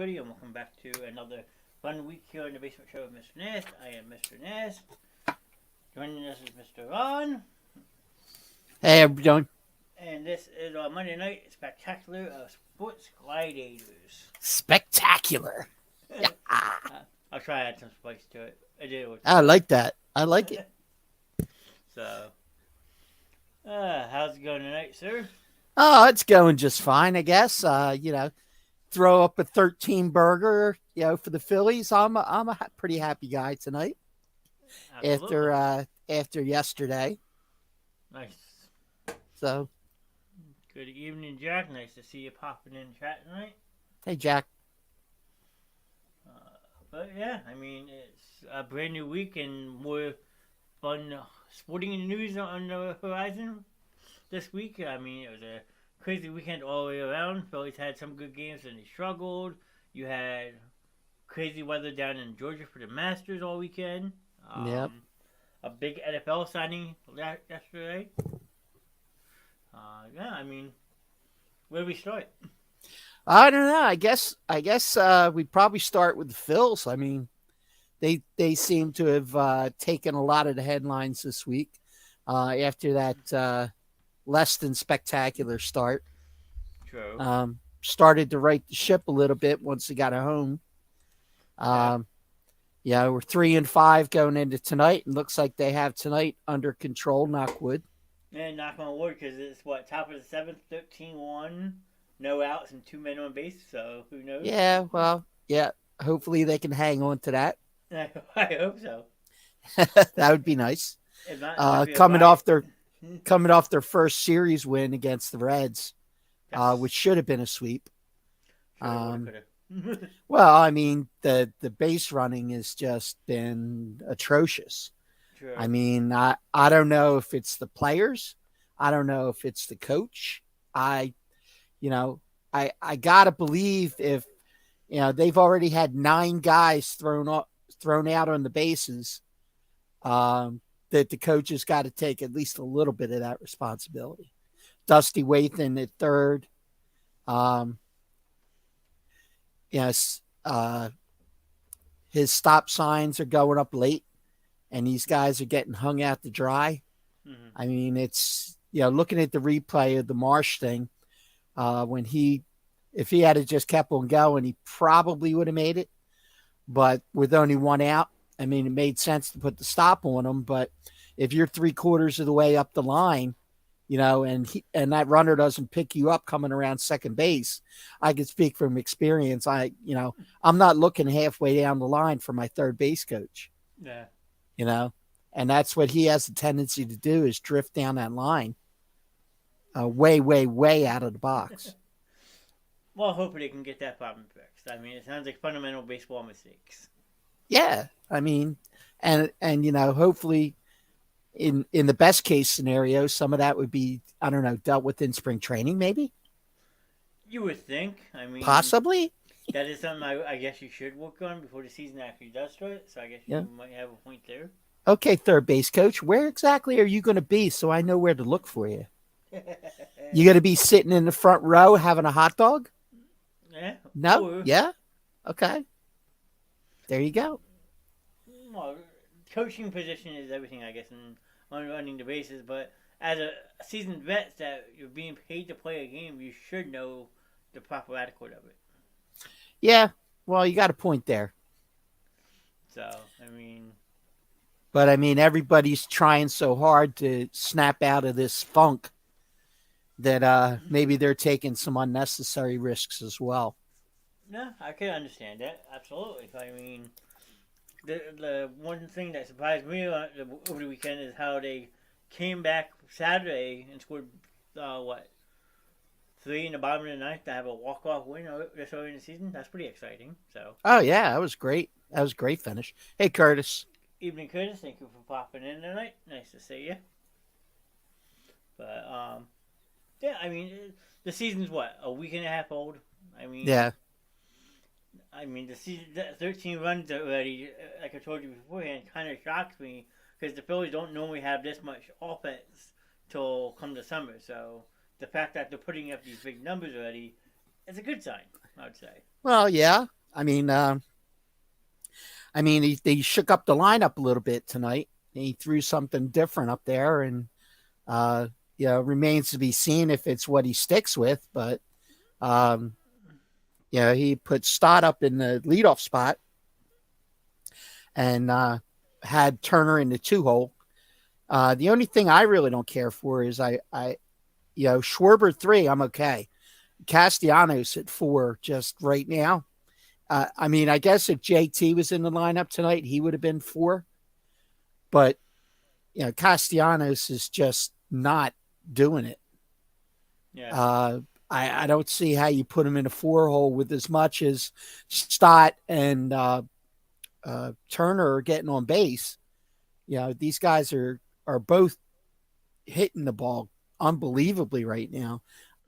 everybody, and welcome back to another fun week here in the Basement Show with Mr. Knast. I am Mr. Knast. Joining us is Mr. Ron. Hey, how you doing? And this is our Monday night spectacular of Sports Gladiators. Spectacular. I'll try to add some spice to it. I like that. I like it. So, how's it going tonight, sir? Oh, it's going just fine, I guess. Throw up a 13 burger, for the Phillies. I'm a pretty happy guy tonight. Absolutely. After yesterday. Nice. So, Good evening, Jack. Nice to see you popping in chat tonight. hey, Jack. But yeah, I mean, it's a brand new week and more fun sporting news on the horizon this week. I mean, it was a crazy weekend all the way around. Phillies had some good games and they struggled. You had crazy weather down in Georgia for the Masters all weekend. Yep. A big NFL signing yesterday. Yeah, I mean, where do we start? I don't know. I guess we'd probably start with the Phils. I mean, they seem to have taken a lot of the headlines this week after that less than spectacular start. True. Started to right the ship a little bit once they got home. We're 3-5 going into tonight, and looks like they have tonight under control. Knock wood. And knock on wood, because it's top of the seventh, 13-1, no outs and 2 men on base. So who knows? Yeah, well, yeah. Hopefully they can hang on to that. I hope so. That would be nice. If not, coming off their first series win against the Reds, which should have been a sweep. Well, I mean, the base running has just been atrocious. True. I mean, I don't know if it's the players. I don't know if it's the coach. I gotta believe if they've already had 9 guys thrown out on the bases, that the coach has got to take at least a little bit of that responsibility. Dusty Wathan at third. His stop signs are going up late, and these guys are getting hung out to dry. Mm-hmm. I mean, it's looking at the replay of the Marsh thing, if he had just kept on going, he probably would have made it. But with only 1 out, I mean, it made sense to put the stop on him. But if you're 3/4 of the way up the line, and that runner doesn't pick you up coming around second base, I can speak from experience. I'm not looking halfway down the line for my third base coach. Yeah. And that's what he has a tendency to do, is drift down that line, way, way, way out of the box. Well, hopefully they can get that problem fixed. I mean, it sounds like fundamental baseball mistakes. Yeah, I mean, and hopefully, in the best case scenario, some of that would be, I don't know, dealt with in spring training, maybe. You would think. I mean, possibly. That is something I guess you should work on before the season actually does start. So I guess you might have a point there. Okay, third base coach, where exactly are you going to be so I know where to look for you? You going to be sitting in the front row having a hot dog? Yeah. No? Or, yeah? Okay. There you go. Well, coaching position is everything, I guess, on running the bases. But as a seasoned vet that you're being paid to play a game, you should know the proper etiquette of it. Yeah. Well, you got a point there. So, I mean... But, I mean, everybody's trying so hard to snap out of this funk that maybe they're taking some unnecessary risks as well. No, I can understand that. Absolutely. I mean, the one thing that surprised me over the weekend is how they came back Saturday and scored, 3 in the bottom of the ninth to have a walk-off win this early in the season. That's pretty exciting. So. Oh, yeah, that was great. That was a great finish. Hey, Curtis. Evening, Curtis. Thank you for popping in tonight. Nice to see you. But, yeah, I mean, the season's what, a week and a half old? I mean, yeah. I mean, the season, 13 runs already, like I told you beforehand, kind of shocks me because the Phillies don't normally have this much offense till come the summer. So the fact that they're putting up these big numbers already it's a good sign, I would say. Well, yeah. I mean, they shook up the lineup a little bit tonight. He threw something different up there, and uh, remains to be seen if it's what he sticks with. But um, he put Stott up in the leadoff spot and had Turner in the 2-hole. The only thing I really don't care for is Schwarber 3, I'm okay. Castellanos at 4 just right now. I guess if JT was in the lineup tonight, he would have been 4. But, Castellanos is just not doing it. Yeah. I don't see how you put him in a 4-hole with as much as Stott and Turner are getting on base. These guys are both hitting the ball unbelievably right now.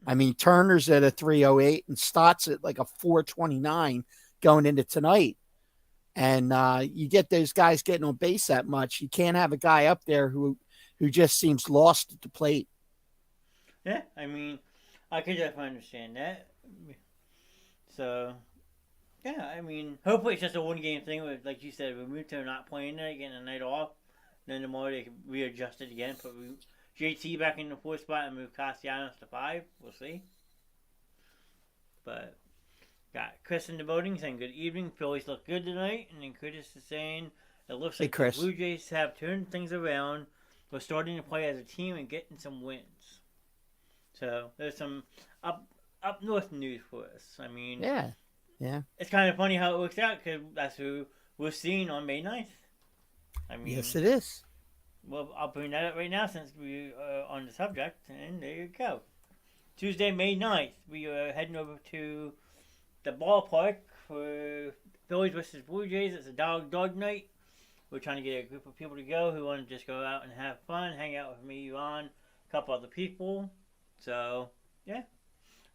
I mean, Turner's at a 308 and Stott's at like a 429 going into tonight. And you get those guys getting on base that much, you can't have a guy up there who just seems lost at the plate. Yeah, I mean, I could definitely understand that. So, yeah, I mean, hopefully it's just a one-game thing. With, like you said, with Muto not playing it, getting a night off. Then tomorrow they can readjust it again. Put JT back in the 4th spot and move Castellanos to 5. We'll see. But got Chris in the voting saying good evening. Phillies look good tonight. And then Curtis is saying it looks like the Blue Jays have turned things around. We're starting to play as a team and getting some wins. So there's some up north news for us. I mean, yeah. It's kind of funny how it works out because that's who we're seeing on May 9th. I mean, yes, it is. Well, I'll bring that up right now since we are on the subject, and there you go. Tuesday, May 9th, we are heading over to the ballpark for Phillies versus Blue Jays. It's a dog night. We're trying to get a group of people to go who want to just go out and have fun, hang out with me, Ron, a couple other people. So, yeah.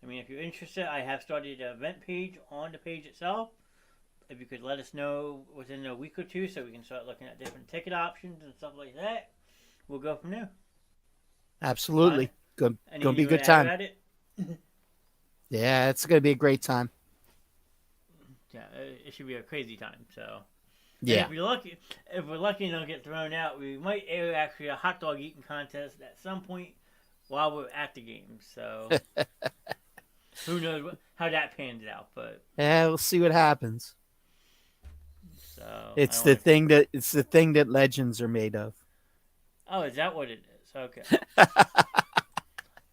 I mean, if you're interested, I have started an event page on the page itself. If you could let us know within a week or two so we can start looking at different ticket options and stuff like that, we'll go from there. Absolutely. Going to be a good time. Yeah, it's going to be a great time. Yeah, it should be a crazy time. So, yeah. If we're lucky and don't get thrown out, we might air actually a hot dog eating contest at some point while we're at the game. So, who knows how that pans out? But yeah, we'll see what happens. So it's the thing that legends are made of. Oh, is that what it is? Okay.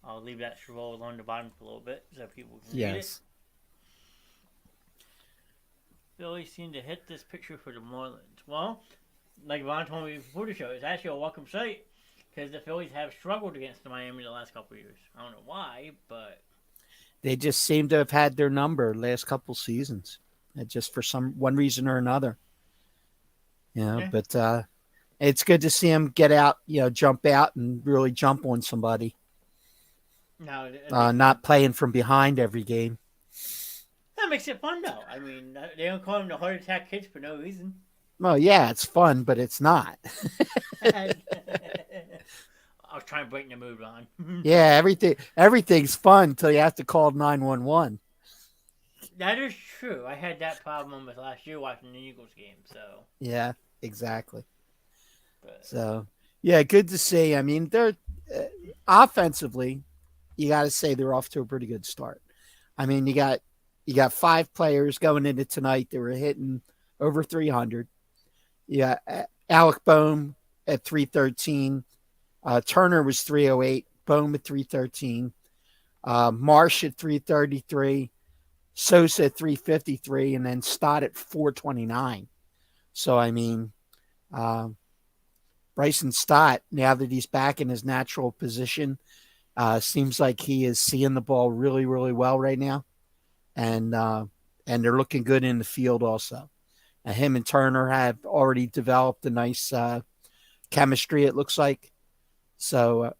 I'll leave that scroll along the bottom for a little bit so people can read it. Phillies seem to hit this picture for the Marlins. Well, like Ron told me before the show, it's actually a welcome sight because the Phillies have struggled against the Miami the last couple of years. I don't know why, but they just seem to have had their number last couple seasons, just for one reason or another. But it's good to see him get out, jump out and really jump on somebody. No, not playing from behind every game. That makes it fun, though. I mean, they don't call him the heart attack kids for no reason. Well, yeah, it's fun, but it's not. I was trying to break the mood, Ron. Yeah, everything's fun until you have to call 911. That is true. I had that problem with last year watching the Eagles game. So yeah, exactly. So yeah, good to see. I mean, they're offensively, you got to say they're off to a pretty good start. I mean, you got 5 players going into tonight that were hitting over 300. Yeah, Alec Boehm at 313. Turner was 308. Boehm at 313. Marsh at 333. Sosa at 353, and then Stott at 429. So, I mean, Bryson Stott, now that he's back in his natural position, seems like he is seeing the ball really, really well right now. And they're looking good in the field also. Him and Turner have already developed a nice chemistry, it looks like. So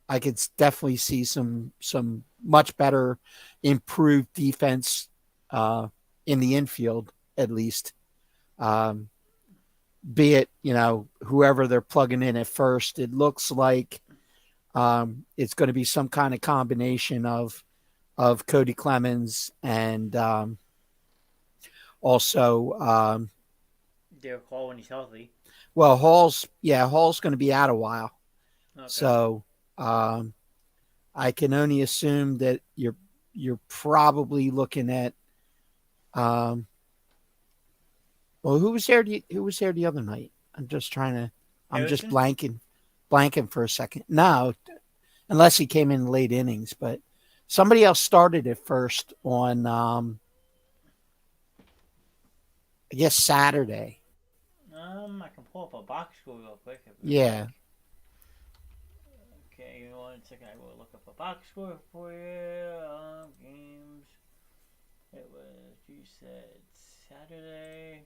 I could definitely see some much better, improved defense in the infield, at least. Be it, whoever they're plugging in at first, it looks like it's going to be some kind of combination of of Cody Clemens and also, Derek Hall when he's healthy. well, Hall's going to be out a while. Okay. So I can only assume that you're probably looking at um, well, who was there? Who was there the other night? I'm just Harrison? blanking for a second. No, unless he came in late innings, but somebody else started it first on I guess Saturday. I can pull up a box score real quick if you Yeah, like. Okay, 1 second. I will look up a box score for you. Games. It was, you said Saturday.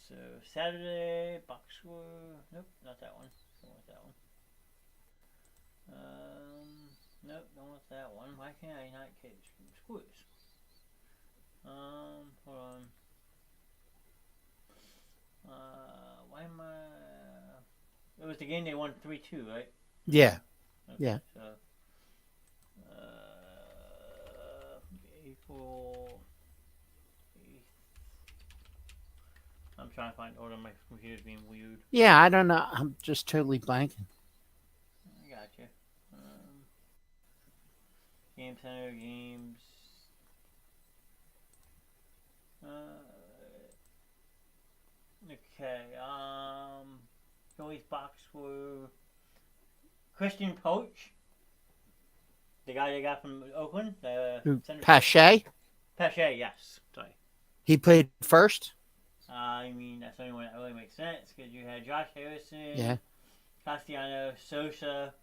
So, Saturday, box score. Nope, not that one. Don't want that one. Nope, don't want that one. Why can't I not get scores? Hold on. Why am I? It was the game they won 3-2, right? yeah, Okay, yeah. so April 8th. I'm trying to find order. My computer's being weird. Yeah, I don't know. I'm just totally blanking. I got you. Game Center games. Okay. Phillies box for Christian Poach, the guy they got from Oakland, the center field. Pache, Pache, yes. Sorry. he played first. I mean, that's the only one that really makes sense because you had Josh Yeah. Harrison, Castellanos, Sosa,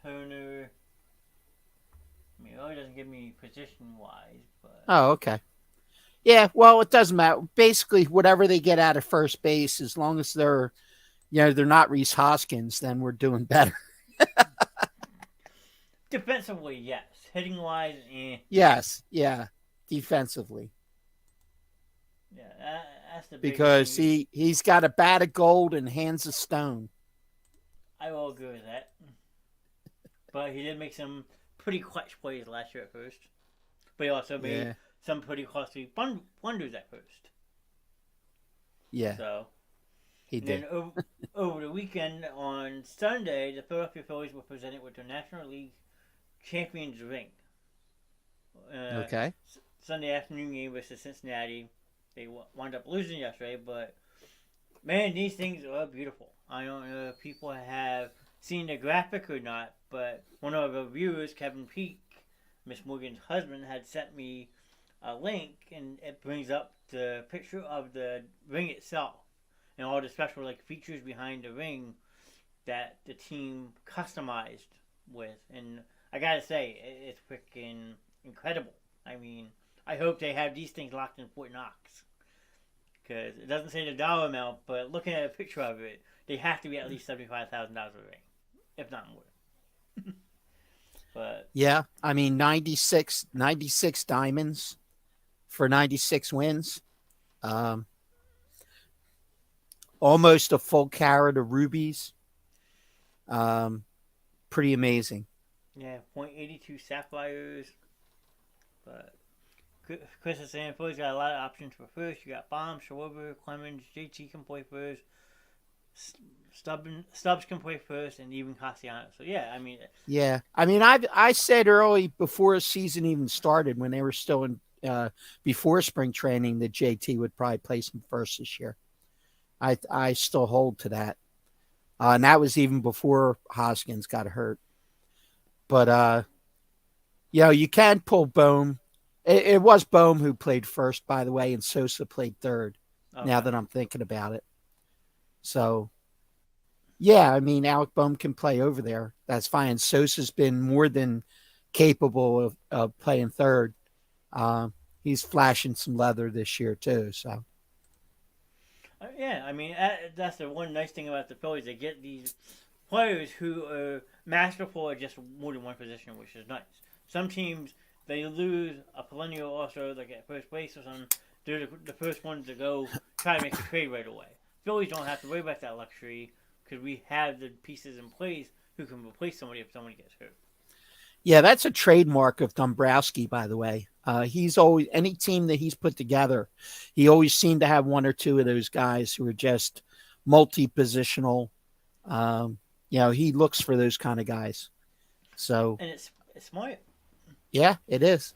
Turner. I mean, it really doesn't give me position wise, but Oh, okay. Yeah, well, it doesn't matter. Basically, whatever they get out of first base, as long as they're not Reese Hoskins, then we're doing better. defensively, yes. Hitting wise, Yes, yeah, defensively, yeah, that's the biggest because thing. he's got a bat of gold and hands of stone. I will agree with that. But he did make some pretty clutch plays last year at first. But he also made Yeah, some pretty costly blunders at first. yeah, So, he and then did. over the weekend on Sunday, the Philadelphia Phillies were presented with their National League Champions ring. Uh, Okay. Sunday afternoon game versus Cincinnati. They wound up losing yesterday, but man, these things are beautiful. I don't know if people have seen the graphic or not, but one of our viewers, Kevin Peak, Miss Morgan's husband, had sent me a link, and it brings up the picture of the ring itself and all the special features behind the ring that the team customized with. And I gotta say, it's freaking incredible. I mean, I hope they have these things locked in Fort Knox because it doesn't say the dollar amount, but looking at a picture of it, they have to be at least $75,000 a ring, if not more. But Yeah, I mean 96 diamonds for 96 wins. Um, Almost a full carat of rubies. Um, Pretty amazing. yeah, .82 sapphires. But Chris is saying Philly's got a lot of options for first. You got Baum, Schwarber, Clemens, JT can play first. Stubbs can play first, and even Castellanos. So yeah, I mean, Yeah, I mean, I said early before the season even started, when they were still in before spring training, that JT would probably place him first this year. I still hold to that, and that was even before Hoskins got hurt. But you can pull Bohm. It was Bohm who played first, by the way, and Sosa played third. Now okay. that I'm thinking about it, so yeah, I mean, Alec Bohm can play over there. That's fine. Sosa's been more than capable of playing third. He's flashing some leather this year too. So Yeah, I mean that's the one nice thing about the Phillies. They get these players who are masterful at just more than one position, which is nice. Some teams they lose a perennial also like at first base or something. They're the first ones to go try to make a trade right away. Phillies don't have to worry about that luxury because we have the pieces in place who can replace somebody if somebody gets hurt. Yeah, that's a trademark of Dombrowski, by the way. He's always any team that he's put together, he always seemed to have one or two of those guys who are just multi-positional. Um, he looks for those kind of guys. So And it's smart. yeah, it is.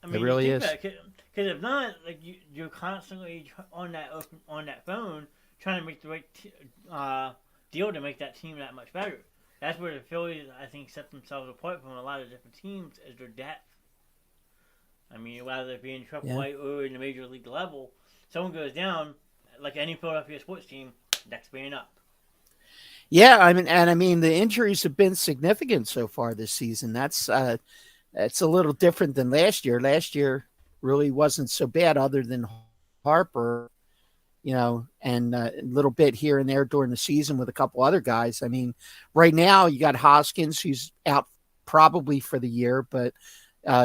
I It mean, you really think about is. it, because if not, like you're constantly on that phone trying to make the right deal to make that team that much better. That's where the Phillies, I think, set themselves apart from a lot of different teams is their depth. I mean, whether it be in Yeah. AAA or in the major league level, someone goes down, like any Philadelphia sports team, next man up. Yeah, I mean the injuries have been significant so far this season. That's a little different than last year. Last year really wasn't so bad other than Harper, and a little bit here and there during the season with a couple other guys. I mean, right now you got Hoskins who's out probably for the year, but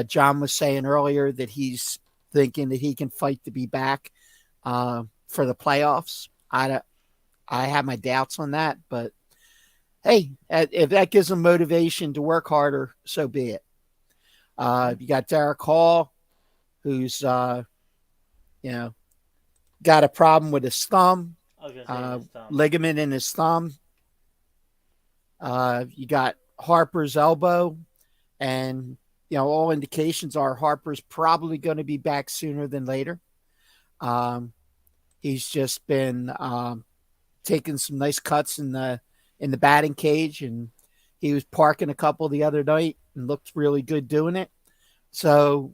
John was saying earlier that he's thinking that he can fight to be back for the playoffs. I have my doubts on that, but hey, if that gives him motivation to work harder, so be it. Yeah, You got Derek Hall, who's you know got a problem with his thumb, I was gonna say his ligament in his thumb. You got Harper's elbow, and all indications are Harper's probably going to be back sooner than later. Um, he's just been taking some nice cuts in the batting cage, and he was parking a couple the other night and looked really good doing it. So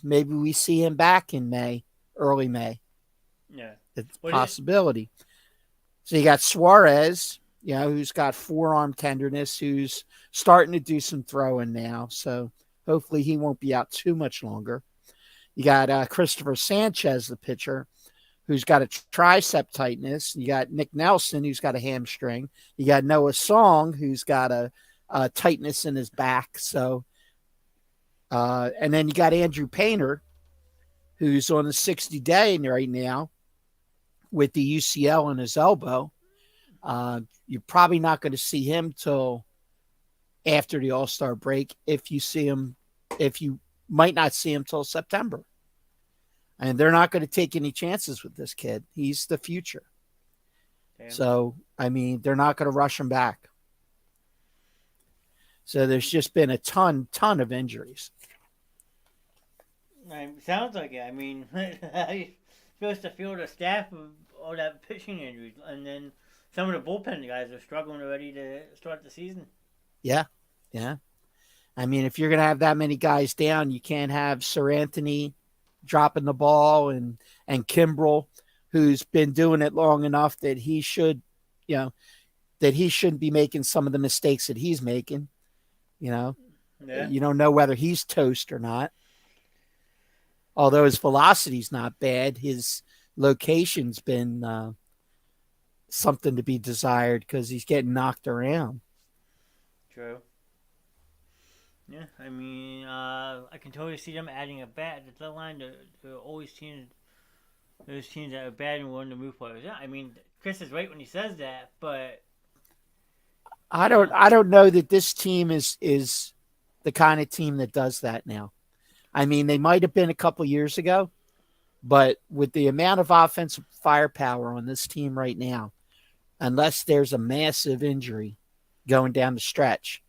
maybe we see him back in May, early May. yeah. It's a What it? possibility. So you got Suarez, who's got forearm tenderness, who's starting to do some throwing now. So hopefully he won't be out too much longer. You got Christopher Sanchez, the pitcher, who's got a tricep tightness. You got Nick Nelson, who's got a hamstring. You got Noah Song, who's got a tightness in his back. So, and then you got Andrew Painter, who's on the 60-day right now with the UCL in his elbow. You're probably not going to see him till after the All-Star break. If you might not see him till September. And they're not going to take any chances with this kid. He's the future. Damn. So, I mean, they're not going to rush him back. So there's just been a ton of injuries. Sounds like it. I mean, how you supposed to feel the staff of all that pitching injuries, and then some of the bullpen guys are struggling already to start the season. Yeah. Yeah. I mean, if you're going to have that many guys down, you can't have Sir Anthony dropping the ball and Kimbrel, who's been doing it long enough that he should, that he shouldn't be making some of the mistakes that he's making. Yeah. You don't know whether he's toast or not. Although his velocity's not bad, his location's been something to be desired because he's getting knocked around. True. Yeah, I mean, I can totally see them adding a bat to the line to always those teams that are bad and willing to move players. Yeah, I mean, Chris is right when he says that, but I don't know that this team is the kind of team that does that now. I mean, they might have been a couple years ago, but with the amount of offensive firepower on this team right now, unless there's a massive injury going down the stretch,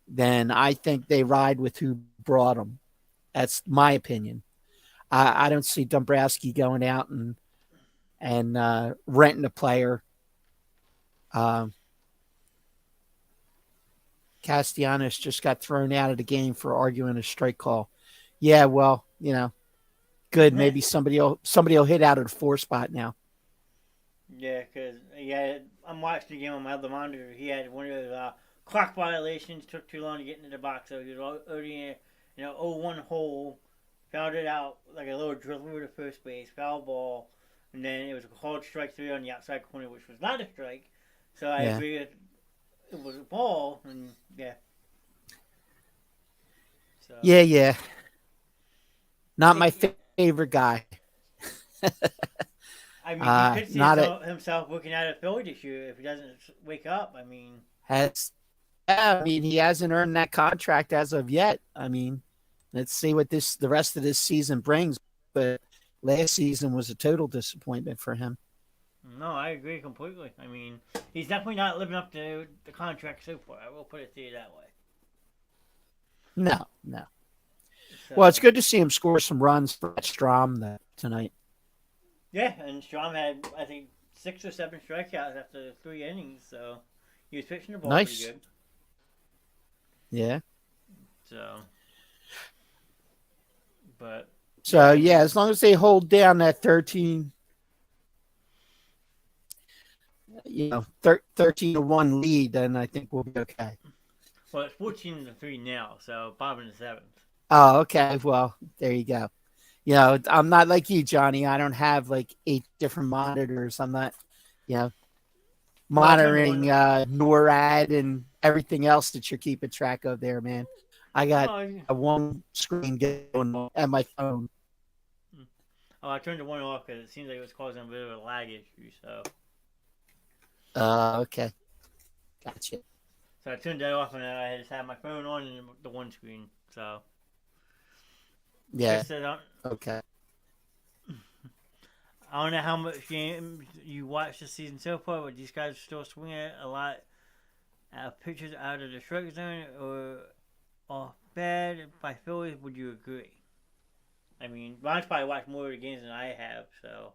then I think they ride with who brought them. That's my opinion. I don't see Dombrowski going out and renting a player. Um, Castellanos just got thrown out of the game for arguing a strike call. Yeah, well, good. Maybe somebody will hit out of the 4 spot now. yeah, because I'm watching the game on my other monitor. He had one of those clock violations. Took too long to get into the box, so he was already in 0-1 hole. Fouled it out like a little drill through to first base, foul ball, and then it was a called strike three on the outside corner, which was not a strike. So I Yeah. agree it was a ball, and yeah. So Yeah, yeah. Not my it, favorite guy. I mean, he could see Not a himself looking at a Philly this year if he doesn't wake up. I mean, has Yeah, I mean, he hasn't earned that contract as of yet. I mean, let's see what the rest of this season brings. But last season was a total disappointment for him. No, I agree completely. I mean, he's definitely not living up to the contract so far. I will put it to you that way. No, no. Well, it's So good to see him score some runs for Strom tonight. yeah, and Strom had I think 6 or 7 strikeouts after 3 innings, so he was pitching the ball pretty Nice. good. Yeah. So, but yeah, So I yeah, mean, as long as they hold down that 13, 13-1 lead, then I think we'll be okay. well, it's 14-3 now, so bottom of the seventh. Oh, okay. Well, there you go. I'm not like you, Johnny. I don't have like 8 different monitors. I'm not, you know, Well, I turned the monitoring one. NORAD and everything else that you're keeping track of there, man. I got Oh, a one screen going at my phone. I turned the one off because it seems like it was causing a bit of a lag issue. Okay. Gotcha. So I turned that off and then I just had my phone on and the one screen. So Yeah. just that Okay. I don't know how much games you watched this season so far, but these guys are still swinging a lot of pitches out of the strike zone or off bad by Phillies. Would you agree? I mean, Ron's probably watched more of the games than I have, so.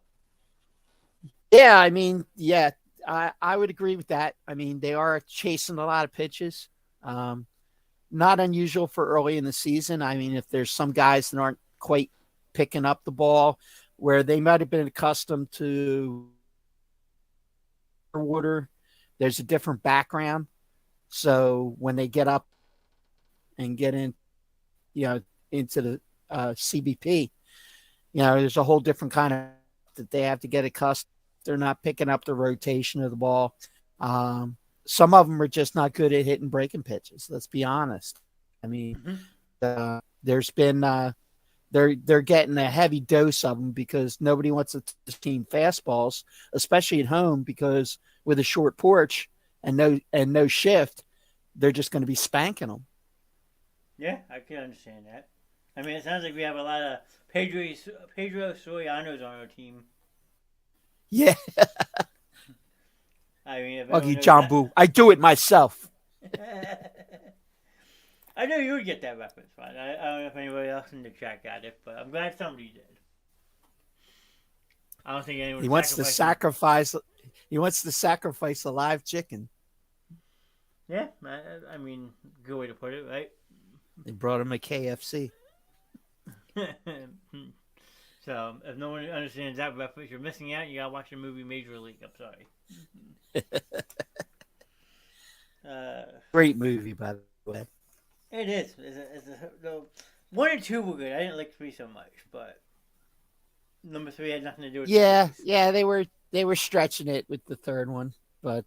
Yeah, I mean, yeah, I would agree with that. I mean, they are chasing a lot of pitches. Um, Not unusual for early in the season. I mean, if there's some guys that aren't quite picking up the ball where they might have been accustomed to water, there's a different background. So when they get up and get in, you know, into the CBP, there's a whole different kind of that they have to get accustomed. They're not picking up the rotation of the ball. Some of them are just not good at hitting breaking pitches. Let's be honest. I mean, Mm-hmm. there's been they're getting a heavy dose of them because nobody wants to team fastballs, especially at home, because with a short porch and no shift, they're just going to be spanking them. Yeah, I can understand that. I mean, it sounds like we have a lot of Pedro Sorianos on our team. Yeah, I mean, if anyone Ugly knows John that. Boo. I do it myself. I knew you would get that reference, but I don't know if anybody else in the chat got it, but I'm glad somebody did. I don't think anyone He wants to sacrificing. sacrifice. He wants to sacrifice a live chicken. Yeah, I mean, good way to put it, right? They brought him a KFC. So, if no one understands that reference, you're missing out. You gotta watch the movie Major League. I'm sorry. Great movie, by the way. It is. The 1 and 2 were good. I didn't like 3 so much, but number 3 had nothing to do with the Yeah, Phillies. yeah, they were stretching it with the third one, but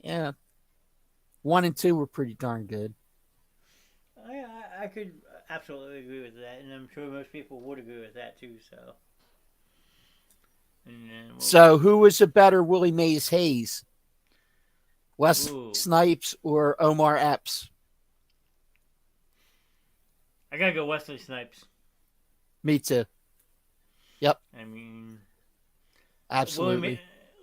yeah, 1 and 2 were pretty darn good. I could absolutely agree with that, and I'm sure most people would agree with that too. So, and then So, who was a better Willie Mays Hayes, Wes ooh, Snipes or Omar Epps? I gotta go Wesley Snipes. Me too. Yep, I mean, absolutely.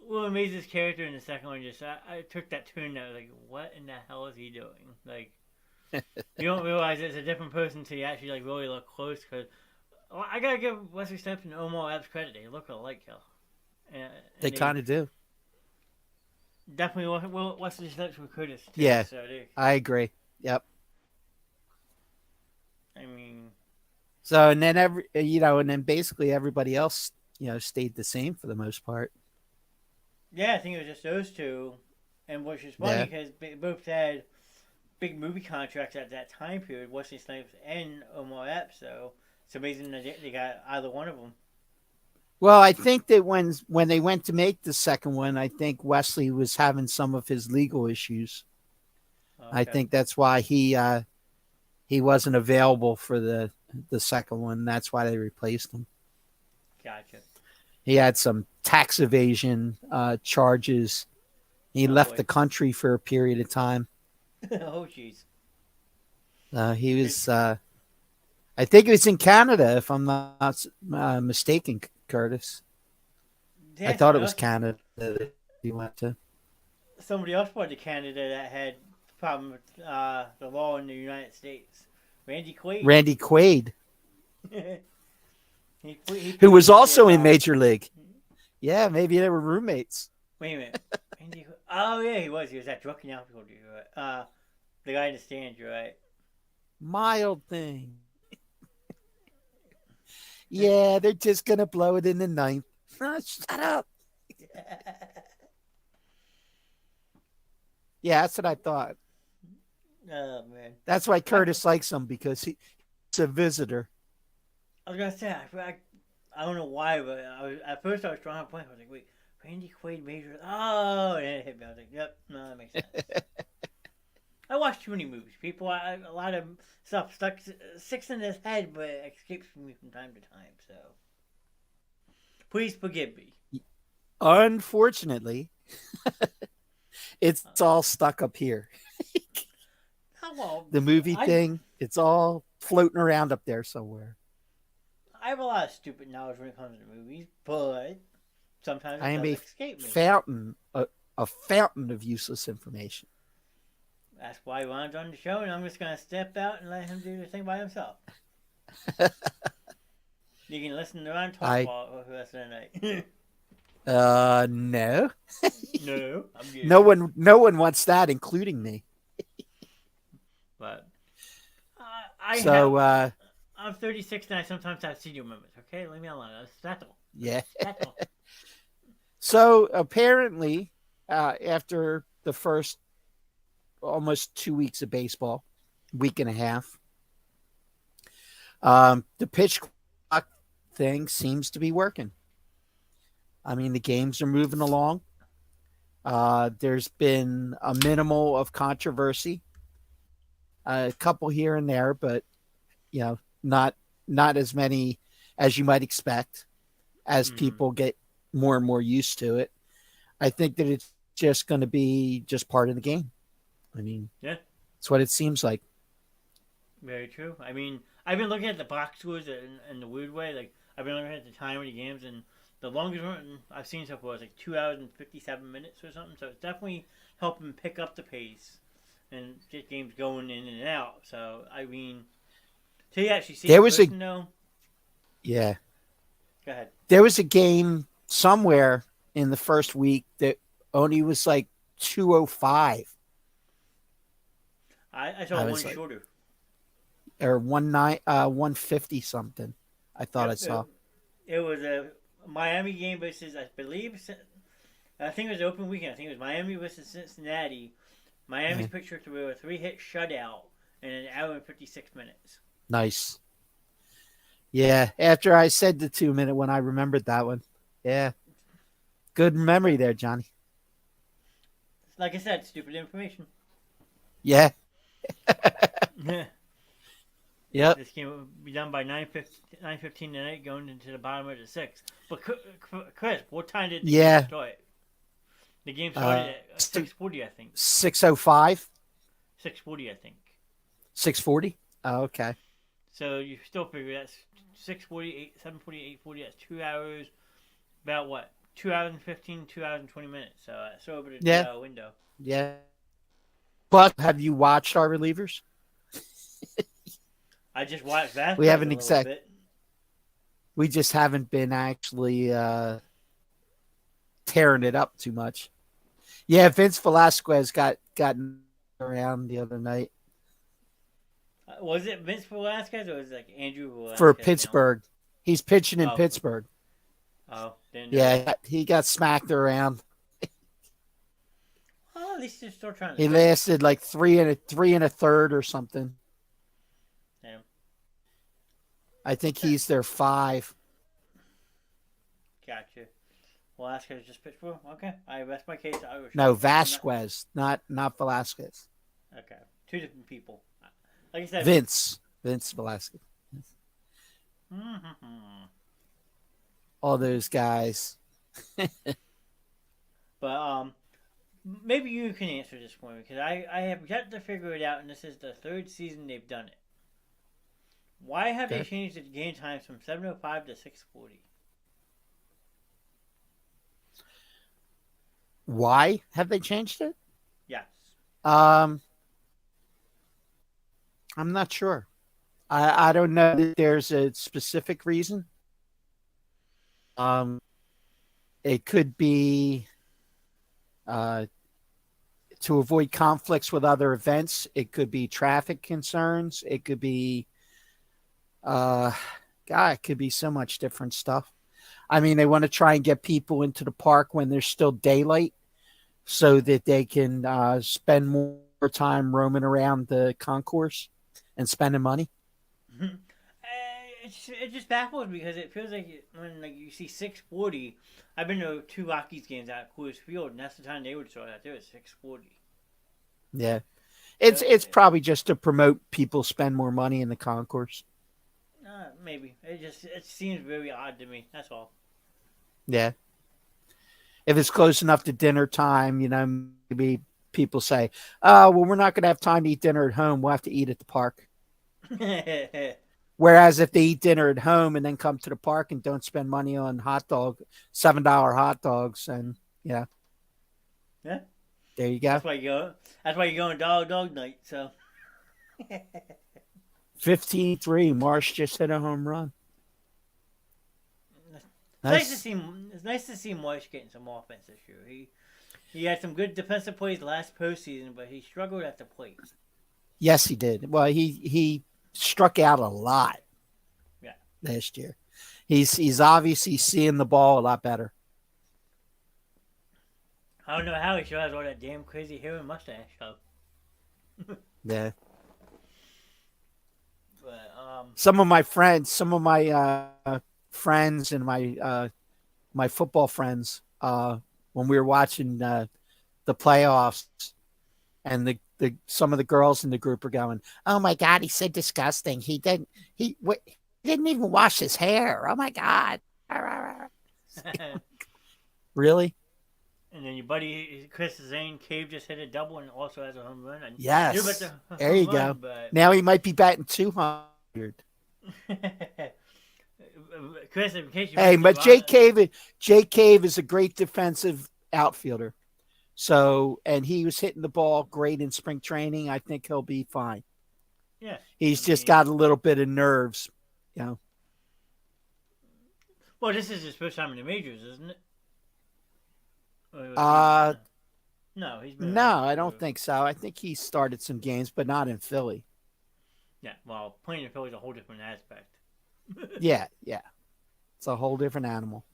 Willie Mays' character in the second one just I took that turn. That was like, what in the hell is he doing? Like, you don't realize it's a different person until you actually like really look close. Because I gotta give Wesley Snipes and Omar Epps credit; they look alike, hell. They And they kind of do. definitely Wesley Snipes were Curtis too. Yeah, So I agree. Yep. I mean, So, and then and then basically everybody else, stayed the same for the most part. yeah, I think it was just those two, and which is funny Yeah. because they both had big movie contracts at that time period. Wesley Snipes and Omar Epps, so it's amazing that they got either one of them. Well, I think that when they went to make the second one, I think Wesley was having some of his legal issues. I Okay, think that's why he wasn't available for the second one. That's why they replaced him. gotcha. He had some tax evasion charges. He Oh left the boy. country for a period of time. Oh, jeez. He was, I think he was in Canada, if I'm not mistaken, Curtis. I Yeah, thought it somebody was else. Canada that he went to. Somebody else brought to Canada that had problem with the law in the United States. Randy Quaid. Randy Quaid, he who was pleaded also with in Major League. Yeah, maybe they were roommates. wait a minute. Randy. Oh yeah, he was. He was that drunken alcohol dude. Right? The guy in the stand. You're right. Mild thing. Yeah, they're just gonna blow it in the ninth. Oh, shut up. Yeah, that's what I thought. Oh man. That's why I, Curtis likes him because he's a visitor. I was gonna say I don't know why, but at first I was trying to point. I was like, wait, Randy Quaid Major. Oh, and it hit me. I was like, yep, no, that makes sense. I watch too many movies. People, a lot of stuff sticks in his head, but it escapes from me from time to time. So please forgive me. Unfortunately, it's all stuck up here. How well? The movie I thing, it's all floating around up there somewhere. I have a lot of stupid knowledge when it comes to movies, but sometimes I it am does a escape me. fountain, a fountain of useless information. That's why Ron's on the show, and I'm just gonna step out and let him do the thing by himself. You can listen to Ron talk I for the rest of the night. no. No, I'm good. No one wants that, including me. But I have. So I'm 36 and I sometimes have senior moments. Okay, leave me alone. That's all. yeah. That's all. So apparently, after the first almost 2 weeks of baseball, week and a half, the pitch clock thing seems to be working. I mean, the games are moving along. There's been a minimal of controversy, a couple here and there, but not as many as you might expect as Mm. people get more and more used to it. I think that it's just going to be just part of the game. I mean, Yeah, it's what it seems like. very true. I mean, I've been looking at the box scores in the weird way. Like, I've been looking at the time of the games, and the longest one I've seen so far is like 2 hours and 57 minutes or something. So it's definitely helping pick up the pace and get games going in and out. So, I mean, till you actually see it There in was a person, though, yeah, go ahead. there was a game somewhere in the first week that only was like 205. I saw I one was like, shorter. or 150 something. I thought I Yep, saw. it was a Miami game versus, I believe, I think it was an open weekend. I think it was Miami versus Cincinnati. Miami's Yeah. picture through a 3-hit shutout in an hour and 56 minutes. Nice. Yeah. After I said the 2 minute one, I remembered that one. Yeah. Good memory there, Johnny. Like I said, stupid information. Yeah. Yep. This game will be done by 9:15 tonight, going into the bottom of the sixth. But Chris, what time did the game Yeah. start? The game started at Uh, 6:40, I think. 605, 6:40, I think. 640. Oh, okay. So you still figure that's 6:48, 7:40, 8:40. That's 2 hours. About what? 2 hours and 15, 2 hours and 20 minutes. So that's over the Yeah. 2 hour window. Yeah. But have you watched our relievers? I just watched that We a haven't little bit. We just haven't been actually tearing it up too much. Yeah, Vince Velasquez got around the other night Was it Vince Velasquez or was it like Andrew Velasquez for now? Pittsburgh. He's pitching in Oh, Pittsburgh. didn't know Yeah, that. he got smacked around. Oh, at least they're still trying to He do lasted like three and a third or something. Yeah. I think he's their 5. Gotcha. Velasquez just pitched for? Okay. I rest my case. I was No, I'm Vasquez, not Velasquez. Okay. Two different people. Like I said, Vince Velasquez. Mm-hmm. All those guys. But maybe you can answer this for me because I have yet to figure it out, and this is the third season they've done it. Why have they Okay. changed the game times from 7:05 to 6:40? Why have they changed it? Yes. Um, I'm not sure. I don't know that there's a specific reason. Um, it could be uh, to avoid conflicts with other events. It could be traffic concerns. It could be, uh, God, it could be so much different stuff. I mean, they want to try and get people into the park when there's still daylight so that they can spend more time roaming around the concourse and spending money. It just baffles me because it feels like when like you see 6:40. I've been to two Rockies games at Coors Field, and that's the time they would start out there at 6:40. Yeah. So It's probably just to promote people spend more money in the concourse. maybe it seems very odd to me. That's all. Yeah. If it's close enough to dinner time, maybe people say, "Oh, well, we're not going to have time to eat dinner at home. We'll have to eat at the park." Whereas if they eat dinner at home and then come to the park and don't spend money on $7 hot dogs, and Yeah, there you go. that's why you go. That's why you go on dog night. So 15-3. Marsh just hit a home run. it's nice to Nice. see. It's nice to see Marsh getting some offense this year. He had some good defensive plays last postseason, but he struggled at the plate. Yes, he did. Well, he struck out a lot Yeah. last year. He's obviously seeing the ball a lot better. I don't know how he still has all that damn crazy hair and mustache. So, Yeah. but some of my friends and my football friends, when we were watching the playoffs, and the some of the girls in the group are going, "Oh my God, he's so disgusting. He didn't even wash his hair. Oh my God." and Really? then your buddy Chris Zane Cave just hit a double and also has a home run. I knew about Yes. the There you home go. run, but Now he might be batting 200. Chris, in case you Hey, missed it, but Jay Cave is a great defensive outfielder. So, and he was hitting the ball great in spring training. I think he'll be fine. yeah, I He's just mean, got a little bit of nerves, you know. well, this is his first time in the majors, isn't it? Or was he? Uh No, he's been no, around I before. don't think so. I think he started some games, but not in Philly. Yeah, well, playing in Philly is a whole different aspect. Yeah, yeah. It's a whole different animal.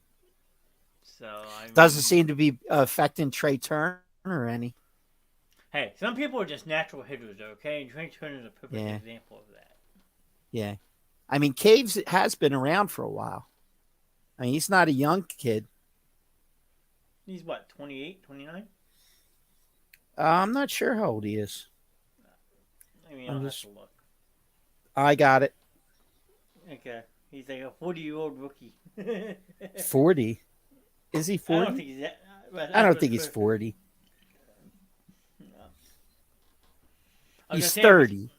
So I Doesn't mean, seem to be affecting Trey Turner or any. hey, some people are just natural hitters, okay? And Trey Turner is a perfect Yeah, example of that. yeah. I mean, Caves has been around for a while. I mean, he's not a young kid. He's what, 28, 29? I'm not sure how old he is. I mean, I'm I'll have just, to look. I got it. Okay, he's like a 40-year-old rookie. 40. Is he I don't 40? think he's that. But I that's don't what's think he's clear. 40. No. I was gonna He's say it was 30.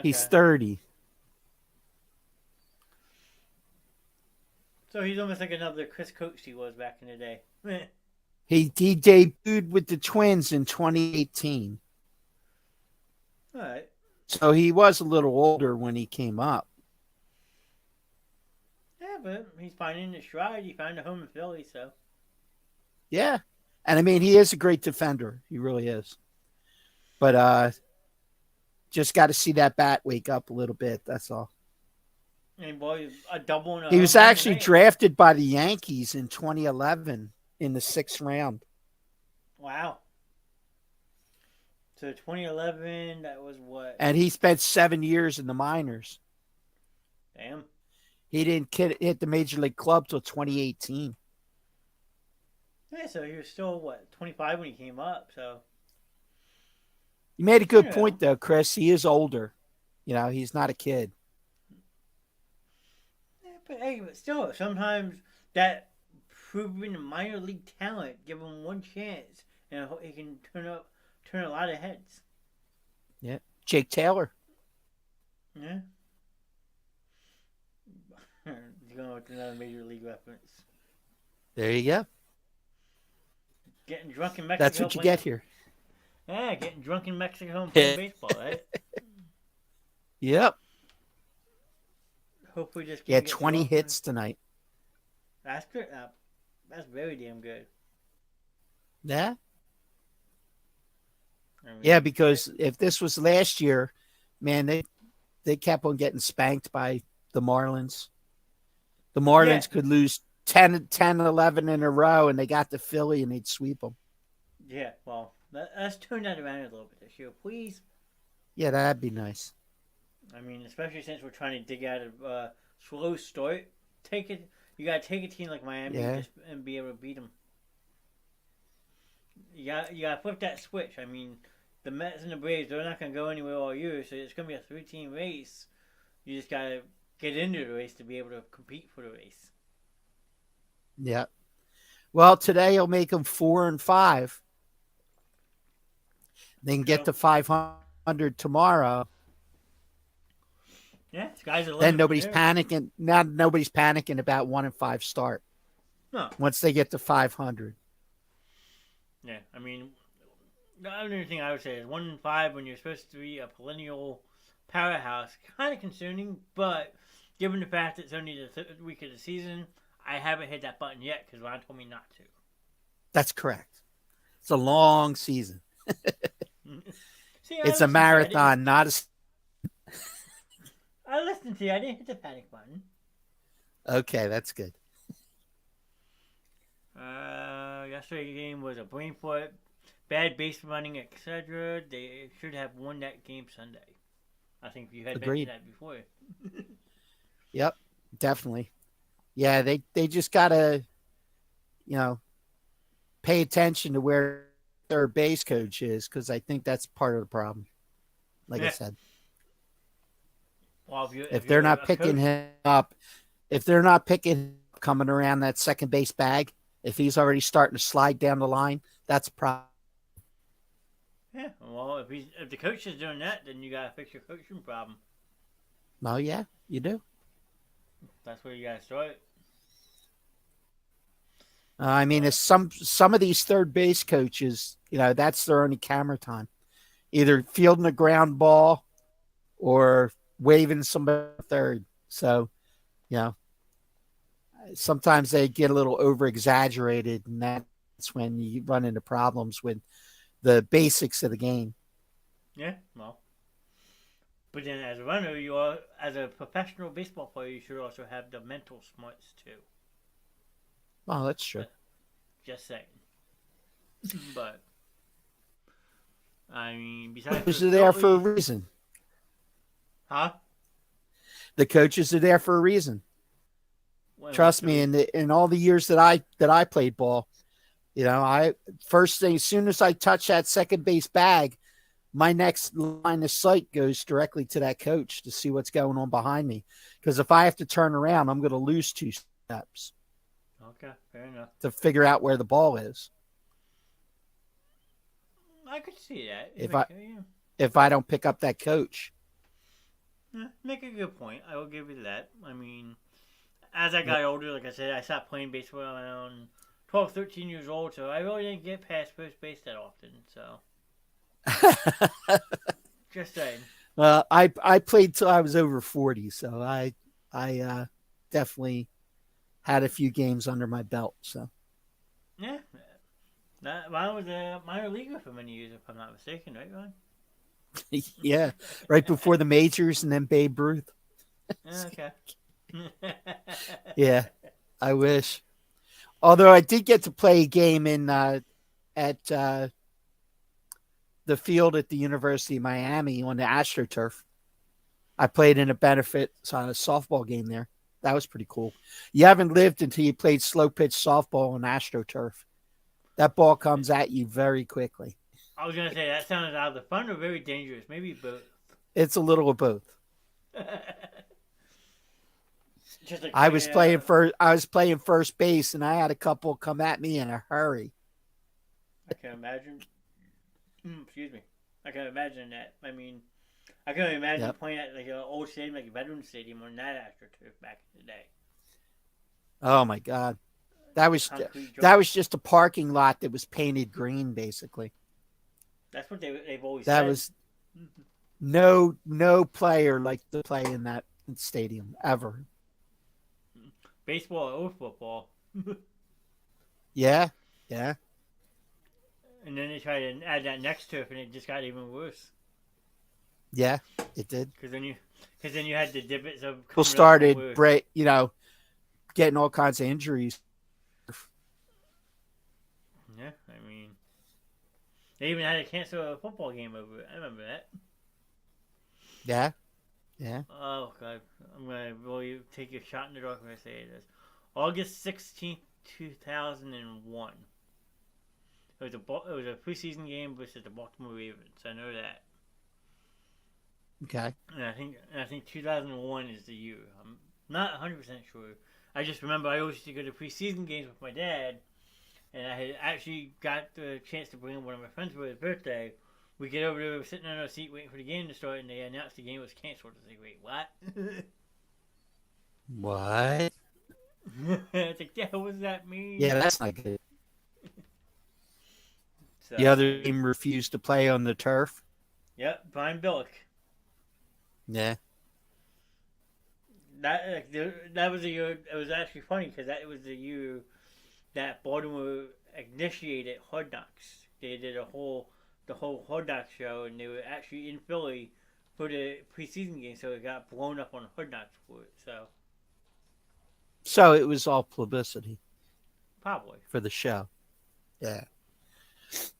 He's okay. 30. So he's almost like another Chris Coach he was back in the day. He debuted with the Twins in 2018. All right. So he was a little older when he came up. Yeah, but he's finding his stride. He found a home in Philly, so. Yeah. And I mean, he is a great defender. He really is. But just got to see that bat wake up a little bit. That's all. And boy, a double and a He was home run actually tonight. drafted by the Yankees in 2011 in the 6th round. Wow. So 2011, that was what? And he spent 7 years in the minors. Damn. He didn't hit the major league club till 2018. Yeah, so he was still, what, 25 when he came up, so. You made a You good know. point, though, Chris. He is older. He's not a kid. Yeah, but hey, but still, sometimes that proven minor league talent, give him one chance, and he can turn a lot of heads. Yeah. Jake Taylor. Yeah. He's going with another major league reference. There you go. Getting drunk in That's Mexico what you playing. get here. Yeah, getting drunk in Mexico and playing baseball, right? Yep. Hopefully this Yeah, game gets 20 off. hits tonight. That's good. That's very damn good. Yeah. I mean, Yeah, because if this was last year, man, they kept on getting spanked by the Marlins. The yeah, Marlins could lose 10, 11 in a row, and they got the Philly, and they'd sweep them. yeah. Well, let's turn that around a little bit this year, please. Yeah, that'd be nice. I mean, especially since we're trying to dig out a slow start. Take it. You gotta take a team like Miami Yeah. and be able to beat them. You gotta flip that switch. I mean, the Mets and the Braves, they're not gonna go anywhere all year, so it's gonna be a 3-team race. You just gotta get into the race to be able to compete for the race. Yeah. Well, today he'll make them 4-5. They can get So to 500 tomorrow. yeah, sky's the Then limit from nobody's there. panicking. Now nobody's panicking about 1-5 start. No, Once they get to 500. yeah. I mean, the other thing I would say is 1-5 when you're supposed to be a perennial powerhouse, kind of concerning. But given the fact it's only the third week of the season, I haven't hit that button yet because Ron told me not to. That's correct. It's a long season. See, It's a marathon, not a. I listened to you. I didn't hit the panic button. Okay, that's good. Yesterday's game was a brain fart, bad base running, etc. They should have won that game Sunday. I think you had Agreed. mentioned that before. Yep, definitely. Yeah, they just gotta, pay attention to where their base coach is, because I think that's part of the problem. Like I said, Well, if they're not picking him up, if they're not picking him up coming around that second base bag, if he's already starting to slide down the line, that's a problem. Yeah, well, if the coach is doing that, then you gotta fix your coaching problem. Oh yeah, you do. That's where you gotta start. I mean, it's some of these third base coaches, that's their only camera time, either fielding a ground ball or waving somebody third. So, sometimes they get a little over exaggerated, and that's when you run into problems with the basics of the game. Yeah, well, but then as a runner, as a professional baseball player, you should also have the mental smarts too. Oh, that's true. Just saying. But I mean, besides Coaches the are there for a Phillies, reason. huh? The coaches are there for a reason. Well, Trust me, in all the years that I played ball, I first thing, as soon as I touch that second base bag, my next line of sight goes directly to that coach to see what's going on behind me. Because if I have to turn around, I'm going to lose 2 steps. Okay, fair enough. To figure out where the ball is. I could see that. If I don't pick up that coach. Yeah, make a good point. I will give you that. I mean, as I got older, like I said, I stopped playing baseball around 12, 13 years old, so I really didn't get past first base that often. So, just saying. Well, I played till I was over 40, so I definitely had a few games under my belt. So Yeah. Ron was a minor leaguer for many years, if I'm not mistaken, right, Ron? yeah, right before the majors, and then Babe Ruth. Okay. Yeah, I wish. Although I did get to play a game at the field at the University of Miami on the AstroTurf. I played in a benefit softball game there. That was pretty cool. You haven't lived until you played slow pitch softball on AstroTurf. That ball comes at you very quickly. I was gonna say that sounded either fun or very dangerous. Maybe both. It's a little of both. Just like I was playing first base, and I had a couple come at me in a hurry. I can imagine. Excuse me. I can imagine that. I mean, I can imagine Yep. playing at like an old stadium, like a Veterans Stadium, on that AstroTurf back in the day. Oh my God. That The was concrete that jungle. was just a parking lot that was painted green, basically. That's what they've always That said. was no player liked to play in that stadium ever. Baseball or football. Yeah, yeah, And then they tried to add that next turf, and it just got even worse. yeah. It did. Because then you had the divots of People coming up from started where. getting all kinds of injuries. Yeah, I mean, they even had to cancel a football game over it. I remember that. Yeah, yeah. Oh god, I'm gonna really take a shot in the dark when I say this. August 16th, 2001. It was a preseason game versus the Baltimore Ravens. I know that. Okay. And I think 2001 is the year. I'm not 100% sure. I just remember I always used to go to preseason games with my dad, and I had actually got the chance to bring one of my friends for his birthday. We get over there, we're sitting on our seat waiting for the game to start, and they announced the game was canceled. I was like, wait, what? What? I was like, yeah, what does that mean? Yeah, that's not good. So, The I other mean, team refused to play on the turf. yep, Brian Billick. Yeah. That was the year. It was actually funny because that was the year that Baltimore initiated Hard Knocks. They did the whole Hard Knocks show, and they were actually in Philly for the preseason game, so it got blown up on Hard Knocks for it. So So it was all publicity probably. for the show. Yeah.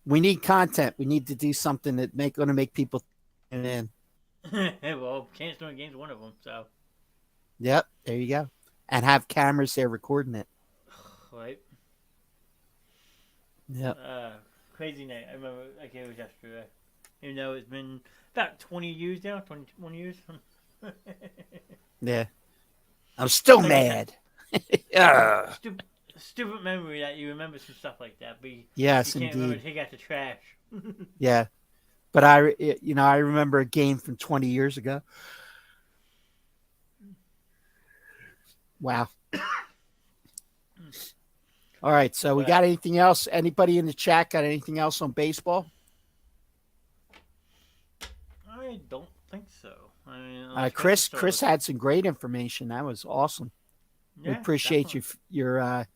We need content. We need to do something that going to make people tune in. Well, canceling game's one of them. So Yep. There you go. And have cameras there recording it. right. Yep. Crazy night. I remember like it was yesterday. Even though it's been about 20 years now, 21 years. Yeah. I'm still Like mad. stupid memory that you remember some stuff like that, but you Yes, can't remember indeed. to take out the trash. Yeah. But I remember a game from 20 years ago. Wow. All right. So we But got anything else? Anybody in the chat got anything else on baseball? I don't think so. I mean, unless Chris had some great information. That was awesome. We Yeah, appreciate definitely.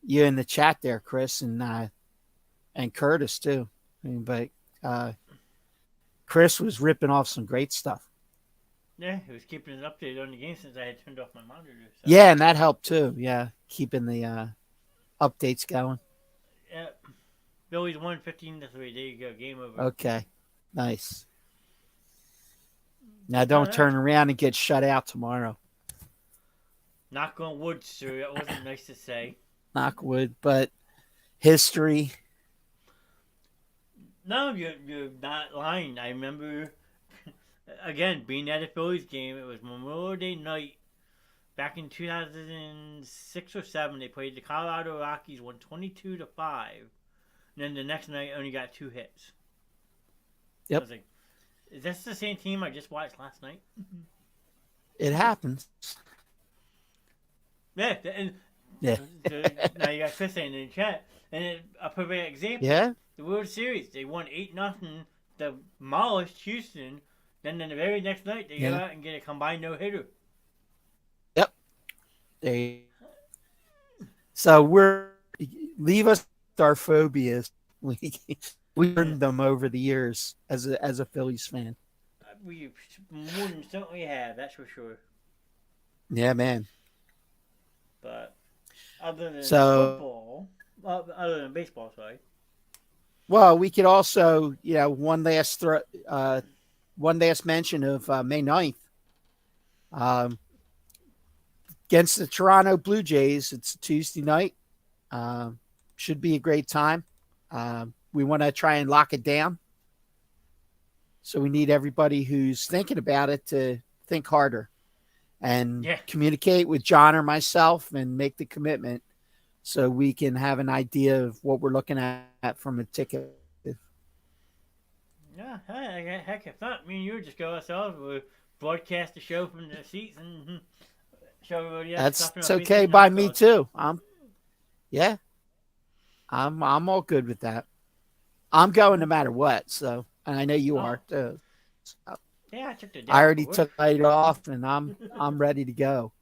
you in the chat there, Chris, and Curtis too. I mean, but Chris was ripping off some great stuff. Yeah, he was keeping us updated on the game since I had turned off my monitor. So. Yeah, and that helped too. Yeah, keeping the updates going. Yeah. Phillies won 15-3. There you go. Game over. Okay, nice. Now Oh, don't turn around and get shut out tomorrow. Knock on wood, sir. That wasn't nice to say. Knock wood, but history. No, you're not lying. I remember, again, being at a Phillies game. It was Memorial Day night. Back in 2006 or 7, they played the Colorado Rockies, won 22-5. And then the next night, only got 2 hits. Yep. I was like, is this the same team I just watched last night? It happens. Yeah, and Yeah. now you got Chris saying in the chat. And a perfect example, Yeah. the World Series, they won 8-0, demolished Houston. Then the very next night, they go out and get a combined no-hitter. Yep. So leave us with our phobias. We learned them over the years as a Phillies fan. We more than certainly have, that's for sure. Yeah, man. But other than So, football, other than baseball, sorry. well, we could also, one last mention of May 9th. Against the Toronto Blue Jays, it's a Tuesday night. Should be a great time. We want to try and lock it down. So we need everybody who's thinking about it to think harder and communicate with John or myself and make the commitment so we can have an idea of what we're looking at from a ticket. Yeah, heck, if not, me and you just go ourselves. We'll broadcast the show from the seats and show everybody else That's stuffing our faces okay in by hot me dogs. too. Yeah, I'm all good with that. I'm going no matter what. So, and I know you Oh, are too. So, yeah, I took the day I off already of work. took night off, and I'm ready to go.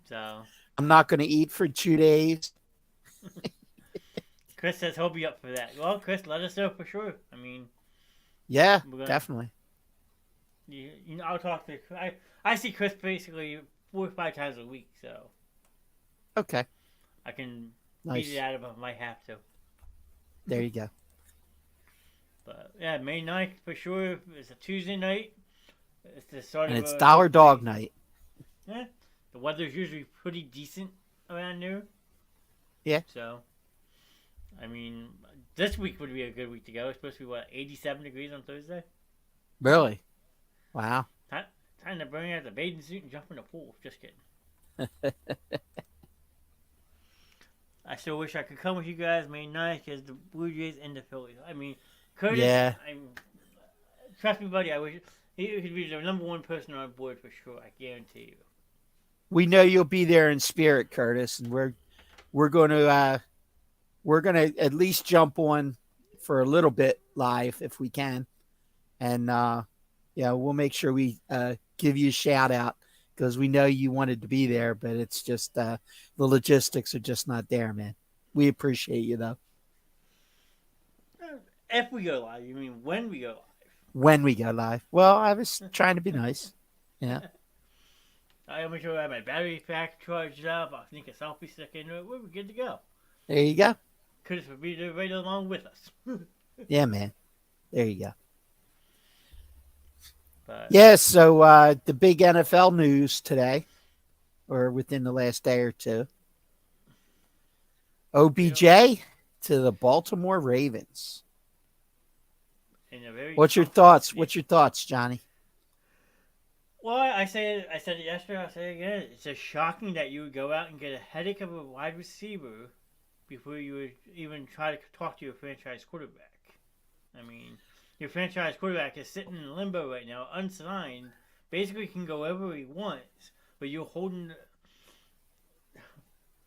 So, I'm not going to eat for 2 days. Chris says he'll be up for that. Well, Chris, let us know for sure. I mean, Yeah, we're gonna, definitely. I'll talk to. I see Chris basically 4 or 5 times a week, so Okay, I can beat it nice. out of him if I have to. There you go. But yeah, May 9th for sure. It's a Tuesday night. It's the start And of it's a Dollar baseball Dog season. Night. Yeah, the weather's usually pretty decent around there, Yeah, so I mean, this week would be a good week to go. It's supposed to be what 87 degrees on Thursday. really. Wow. Time, time to bring out the bathing suit and jump in the pool. Just kidding. I still wish I could come with you guys May 9th because the Blue Jays and the Phillies. I mean, Curtis, Yeah, trust me, buddy. I wish he'd be the number one person on board for sure. I guarantee you. we know you'll be there in spirit, Curtis, and we're going to at least jump on for a little bit live if we can, and yeah, we'll make sure we give you a shout out because we know you wanted to be there, but it's just the logistics are just not there, man. We appreciate you though. If we go live, you mean when we go When we go live, well, I was trying to be nice. Yeah, live? I'll make sure I have my battery pack charged up. I'll sneak a selfie stick into it. We're good to go. there you go. Curtis will be there right along with us. Yeah, man. There you go. But Yeah, so the big NFL news today, or within the last day or two, you know, OBJ to the Baltimore Ravens. in a very What's your comfortable thoughts? position. What's your thoughts, Johnny? Well, I said it yesterday. I'll say it again. It's just shocking that you would go out and get a headache of a wide receiver before you would even try to talk to your franchise quarterback. I mean, your franchise quarterback is sitting in limbo right now, unsigned. Basically, can go wherever he wants, but you're holding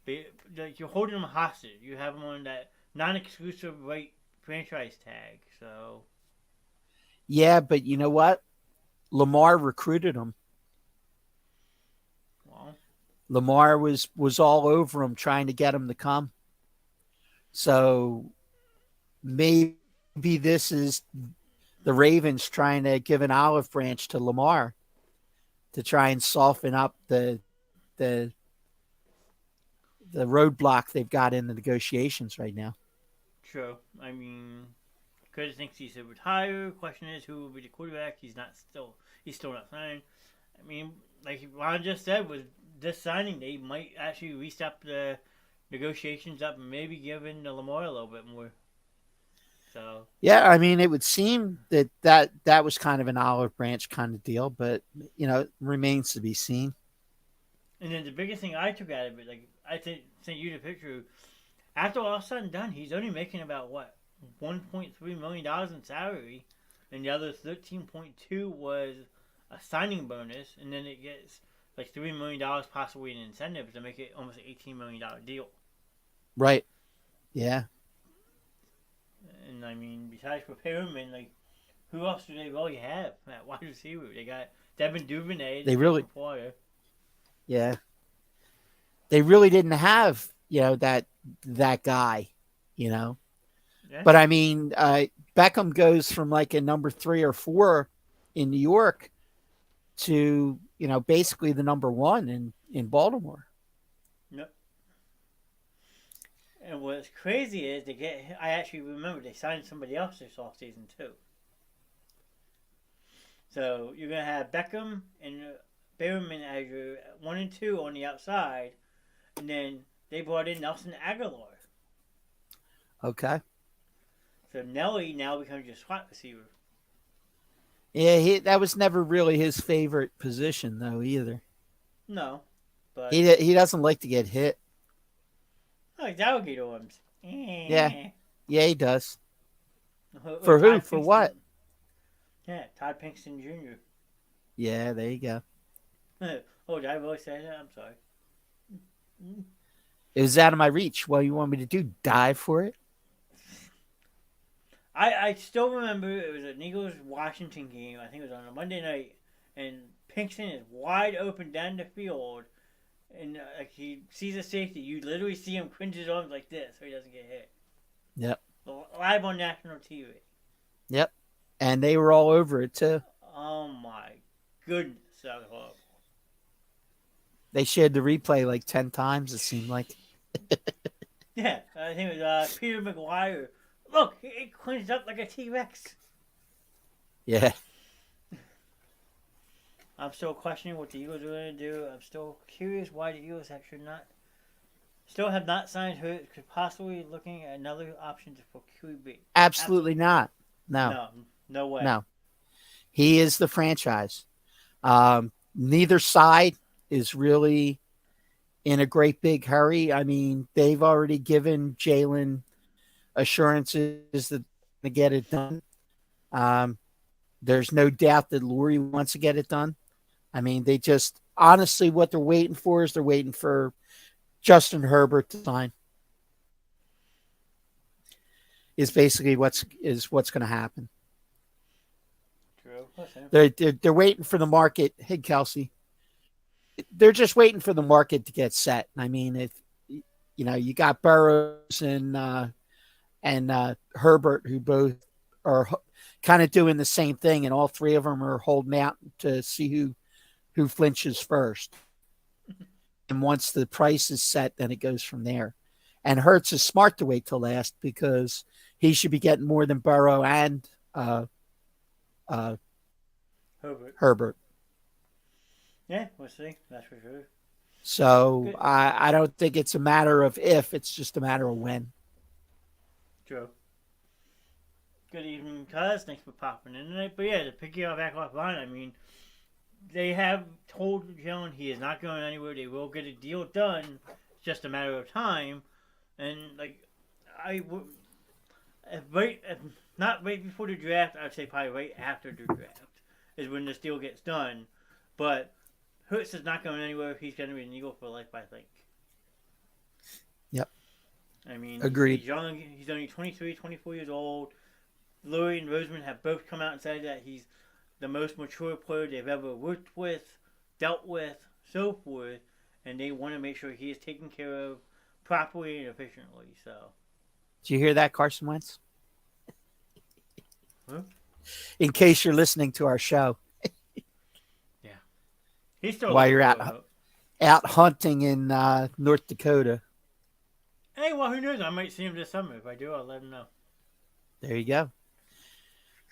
him hostage. You have him on that non-exclusive right franchise tag. So, Yeah, but you know what? Lamar recruited him. well, Lamar was all over him trying to get him to come. So maybe this is the Ravens trying to give an olive branch to Lamar to try and soften up the the roadblock they've got in the negotiations right now. true. I mean, Curtis thinks he should retire. Question is, who will be the quarterback? He's still not signed. I mean, like Ron just said, with this signing, they might actually restep the negotiations up and maybe give in to Lamar a little bit more. So, Yeah, I mean, it would seem that was kind of an olive branch kind of deal, but it remains to be seen. and then the biggest thing I took out of it, like I sent you the picture. After all said and done, he's only making about what $1.3 million in salary, and the other 13.2 was a signing bonus, and then it gets like $3 million possibly in incentives to make it almost an $18 million deal. Right. Yeah. And I mean, besides for Perriman, like who else do they really have at wide receiver? They got Devin Duvernay, the They kid really from Florida. yeah. They really didn't have, that guy. Yeah, But I mean, Beckham goes from like a number 3 or 4 in New York to, basically the number 1 in Baltimore. no. And what's crazy is I actually remember they signed somebody else this offseason too. So you're gonna have Beckham and Berryman as your 1 and 2 on the outside, and then they brought in Nelson Aguilar. Okay. So Nelly now becomes your slot receiver. Yeah, that was never really his favorite position though either. No, but He doesn't like to get hit. I like the alligator arms. Yeah, Eh. yeah, he does. Or For who? Todd For what? Pinkston. Yeah, Todd Pinkston Jr. Yeah, there you go. Oh, did I really say that? I'm sorry. It was out of my reach. What do you want me to do? Dive for it? I still remember it was an Eagles Washington game. I think it was on a Monday night, and Pinkston is wide open down the field, and like he sees a safety. You literally see him cringe his arms like this so he doesn't get hit. Yep. Live on national TV. Yep. And they were all over it too. Oh my goodness, that was horrible. They shared the replay like 10 times, it seemed like. Yeah, I think it was Peter McGuire. Look, it cringed up like a T Rex. Yeah. I'm still questioning what the Eagles are going to do. I'm still curious why the Eagles still have not signed her. Could possibly looking at another option for QB. Absolutely not. No. No, no way. No. He is the franchise. Neither side is really in a great big hurry. I mean, they've already given Jalen assurances that to get it done. Um, there's no doubt that Lurie wants to get it done. I mean, they just honestly what they're waiting for is they're waiting for Justin Herbert to sign. Is basically what's going to happen. True. Okay. They're waiting for the market. Hey, Kelsey, they're just waiting for the market to get set. I mean, if you got Burrows and Herbert, who both are kind of doing the same thing, and all three of them are holding out to see who flinches first. And once the price is set, then it goes from there. And Hurts is smart to wait till last because he should be getting more than Burrow and Herbert. Yeah, we'll see. That's for sure. So I don't think it's a matter of if, it's just a matter of when. True. Good evening, cuz. Thanks for popping in tonight. But yeah, to pick you back offline, I mean, they have told Jalen he is not going anywhere. They will get a deal done. It's just a matter of time. And like, not right before the draft. I'd say probably right after the draft is when this deal gets done. But Hurts is not going anywhere. He's going to be an Eagle for life, I think. Yep. I mean, agreed. He's young. He's only 23, 24 years old. Lurie and Roseman have both come out and said that he's the most mature player they've ever worked with, dealt with, so forth, and they want to make sure he is taken care of properly and efficiently. So, did you hear that, Carson Wentz? huh? In case you're listening to our show, yeah, he's still while you're out hunting in North Dakota. Hey, well, who knows? I might see him this summer. If I do, I'll let him know. There you go.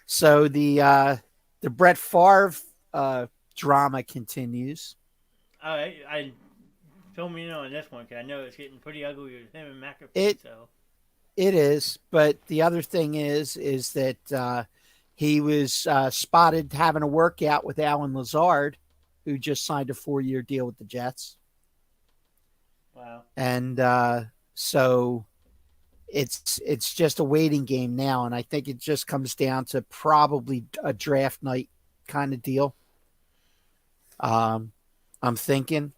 So the Brett Favre drama continues. I fill me in on this one because I know it's getting pretty ugly with him and McAfee. It is, but the other thing is that he was spotted having a workout with Alan Lazard, who just signed a 4-year deal with the Jets. Wow. And so it's just a waiting game now, and I think it just comes down to probably a draft night kind of deal. I'm thinking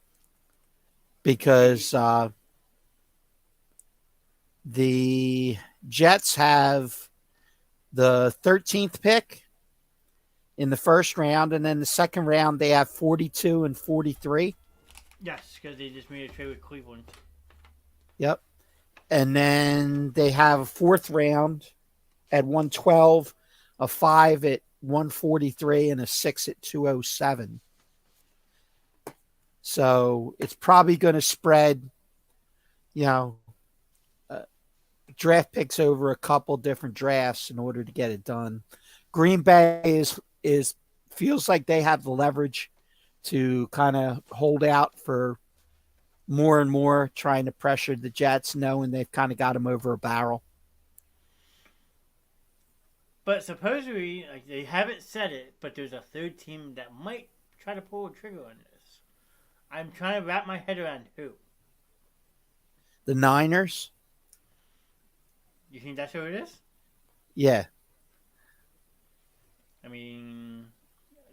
because the Jets have the 13th pick in the first round, and then the second round they have 42 and 43. Yes, because they just made a trade with Cleveland. Yep. And then they have a fourth round at 112, a 5 at 143, and a 6 at 207. So it's probably going to spread, draft picks over a couple different drafts in order to get it done. Green Bay is feels like they have the leverage to kind of hold out for more and more, trying to pressure the Jets, knowing they've kind of got them over a barrel. But supposedly, like, they haven't said it, but there's a third team that might try to pull a trigger on this. I'm trying to wrap my head around who. The Niners? You think that's who it is? Yeah. I mean,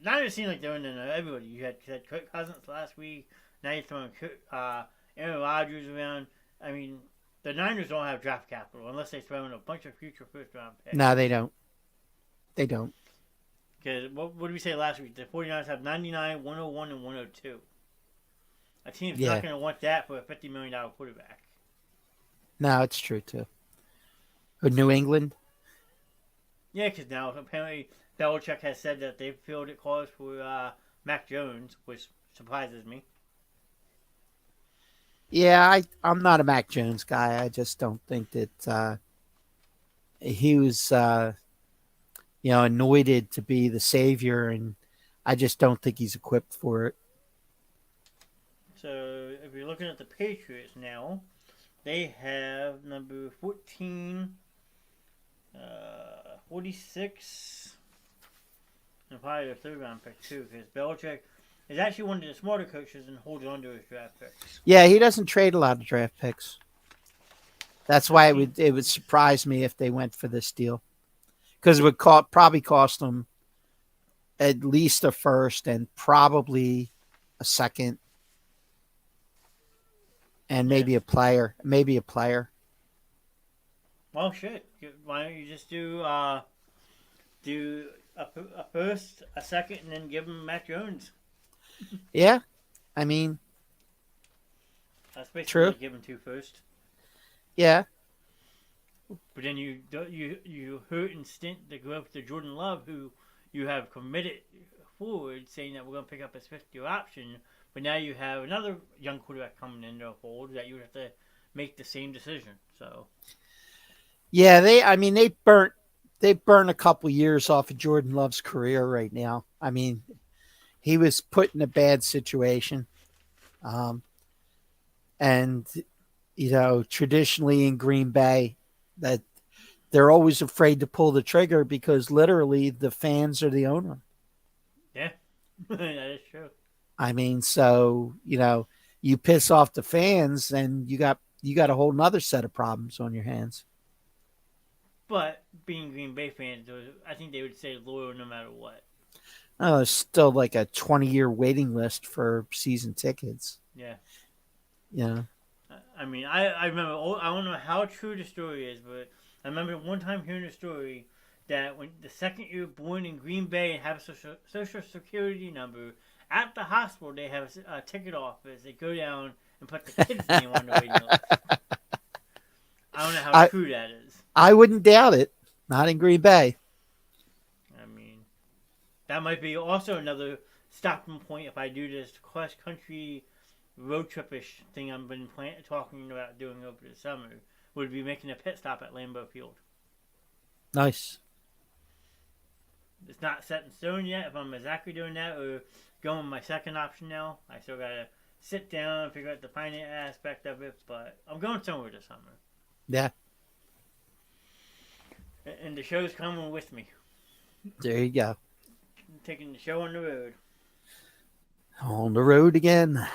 now it seems like they're in everybody. You had Kirk Cousins last week. Now you're throwing Aaron Rodgers around. I mean, the Niners don't have draft capital unless they throw in a bunch of future first round picks. No, they don't. They don't. Because what did we say last week? The 49ers have 99, 101, and 102. A team's not Yeah. going to want that for a $50 million quarterback. No, it's true too. New England. Yeah, because now apparently Belichick has said that they've fielded calls for Mac Jones, which surprises me. Yeah, I'm not a Mac Jones guy. I just don't think that he was, anointed to be the savior, and I just don't think he's equipped for it. So if you're looking at the Patriots now, they have number 14, 46, and probably their third round pick too, because Belichick is actually one of the smarter coaches and holds on to his draft picks. Yeah, he doesn't trade a lot of draft picks. That's why it would surprise me if they went for this deal, because it would probably cost them at least a first and probably a second, and maybe a player. Well, shit. Why don't you just do a first, a second, and then give him Mac Jones? Yeah, I mean, That's basically true. Give him two first. Yeah. But then you hurt and stint the growth of Jordan Love, who you have committed forward, saying that we're going to pick up his fifth-year option. But now you have another young quarterback coming into the fold that you have to make the same decision. So. Yeah, they burnt a couple years off of Jordan Love's career right now. I mean, he was put in a bad situation. And traditionally in Green Bay, that they're always afraid to pull the trigger because literally the fans are the owner. Yeah, that is true. I mean, so, you piss off the fans and you got a whole nother set of problems on your hands. But being Green Bay fans, I think they would say loyal no matter what. Oh, it's still like a 20-year waiting list for season tickets. Yeah. Yeah. I mean, I remember, I don't know how true the story is, but I remember one time hearing a story that when the second you're born in Green Bay and have a social security number, at the hospital they have a ticket office. They go down and put the kid's name on the waiting list. I don't know how true that is. I wouldn't doubt it. Not in Green Bay. I mean, that might be also another stopping point if I do this cross-country road trip-ish thing I've been talking about doing over the summer. Would be making a pit stop at Lambeau Field. Nice. It's not set in stone yet if I'm exactly doing that or going with my second option now. I still got to sit down and figure out the finance aspect of it, but I'm going somewhere this summer. Yeah. And the show's coming with me. There you go. I'm taking the show on the road. On the road again.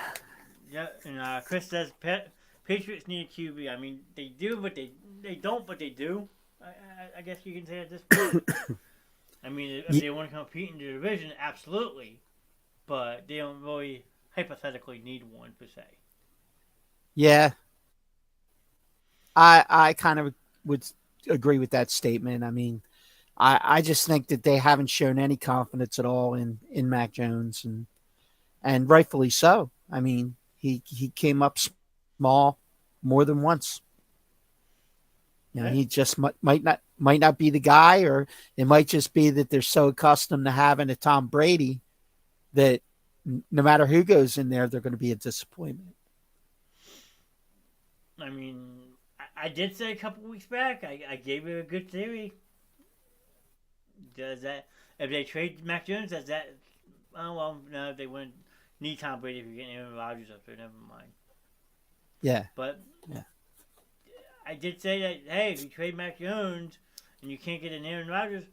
Yeah, and Chris says Patriots need a QB. I mean, they do, but they don't, but they do. I guess you can say at this point. I mean, if they want to compete in the division, absolutely. But they don't really hypothetically need one per se. Yeah. I kind of would agree with that statement. I mean, I just think that they haven't shown any confidence at all in Mac Jones, and rightfully so. I mean, he came up small more than once. He just might not be the guy, or it might just be that they're so accustomed to having a Tom Brady that no matter who goes in there, they're going to be a disappointment. I mean, I did say a couple weeks back, I gave you a good theory. Does that, if they trade Mac Jones, does that, oh, well, no, they wouldn't need Tom Brady if you're getting Aaron Rodgers up there, never mind. Yeah. But yeah. I did say that, hey, if you trade Mac Jones and you can't get an Aaron Rodgers,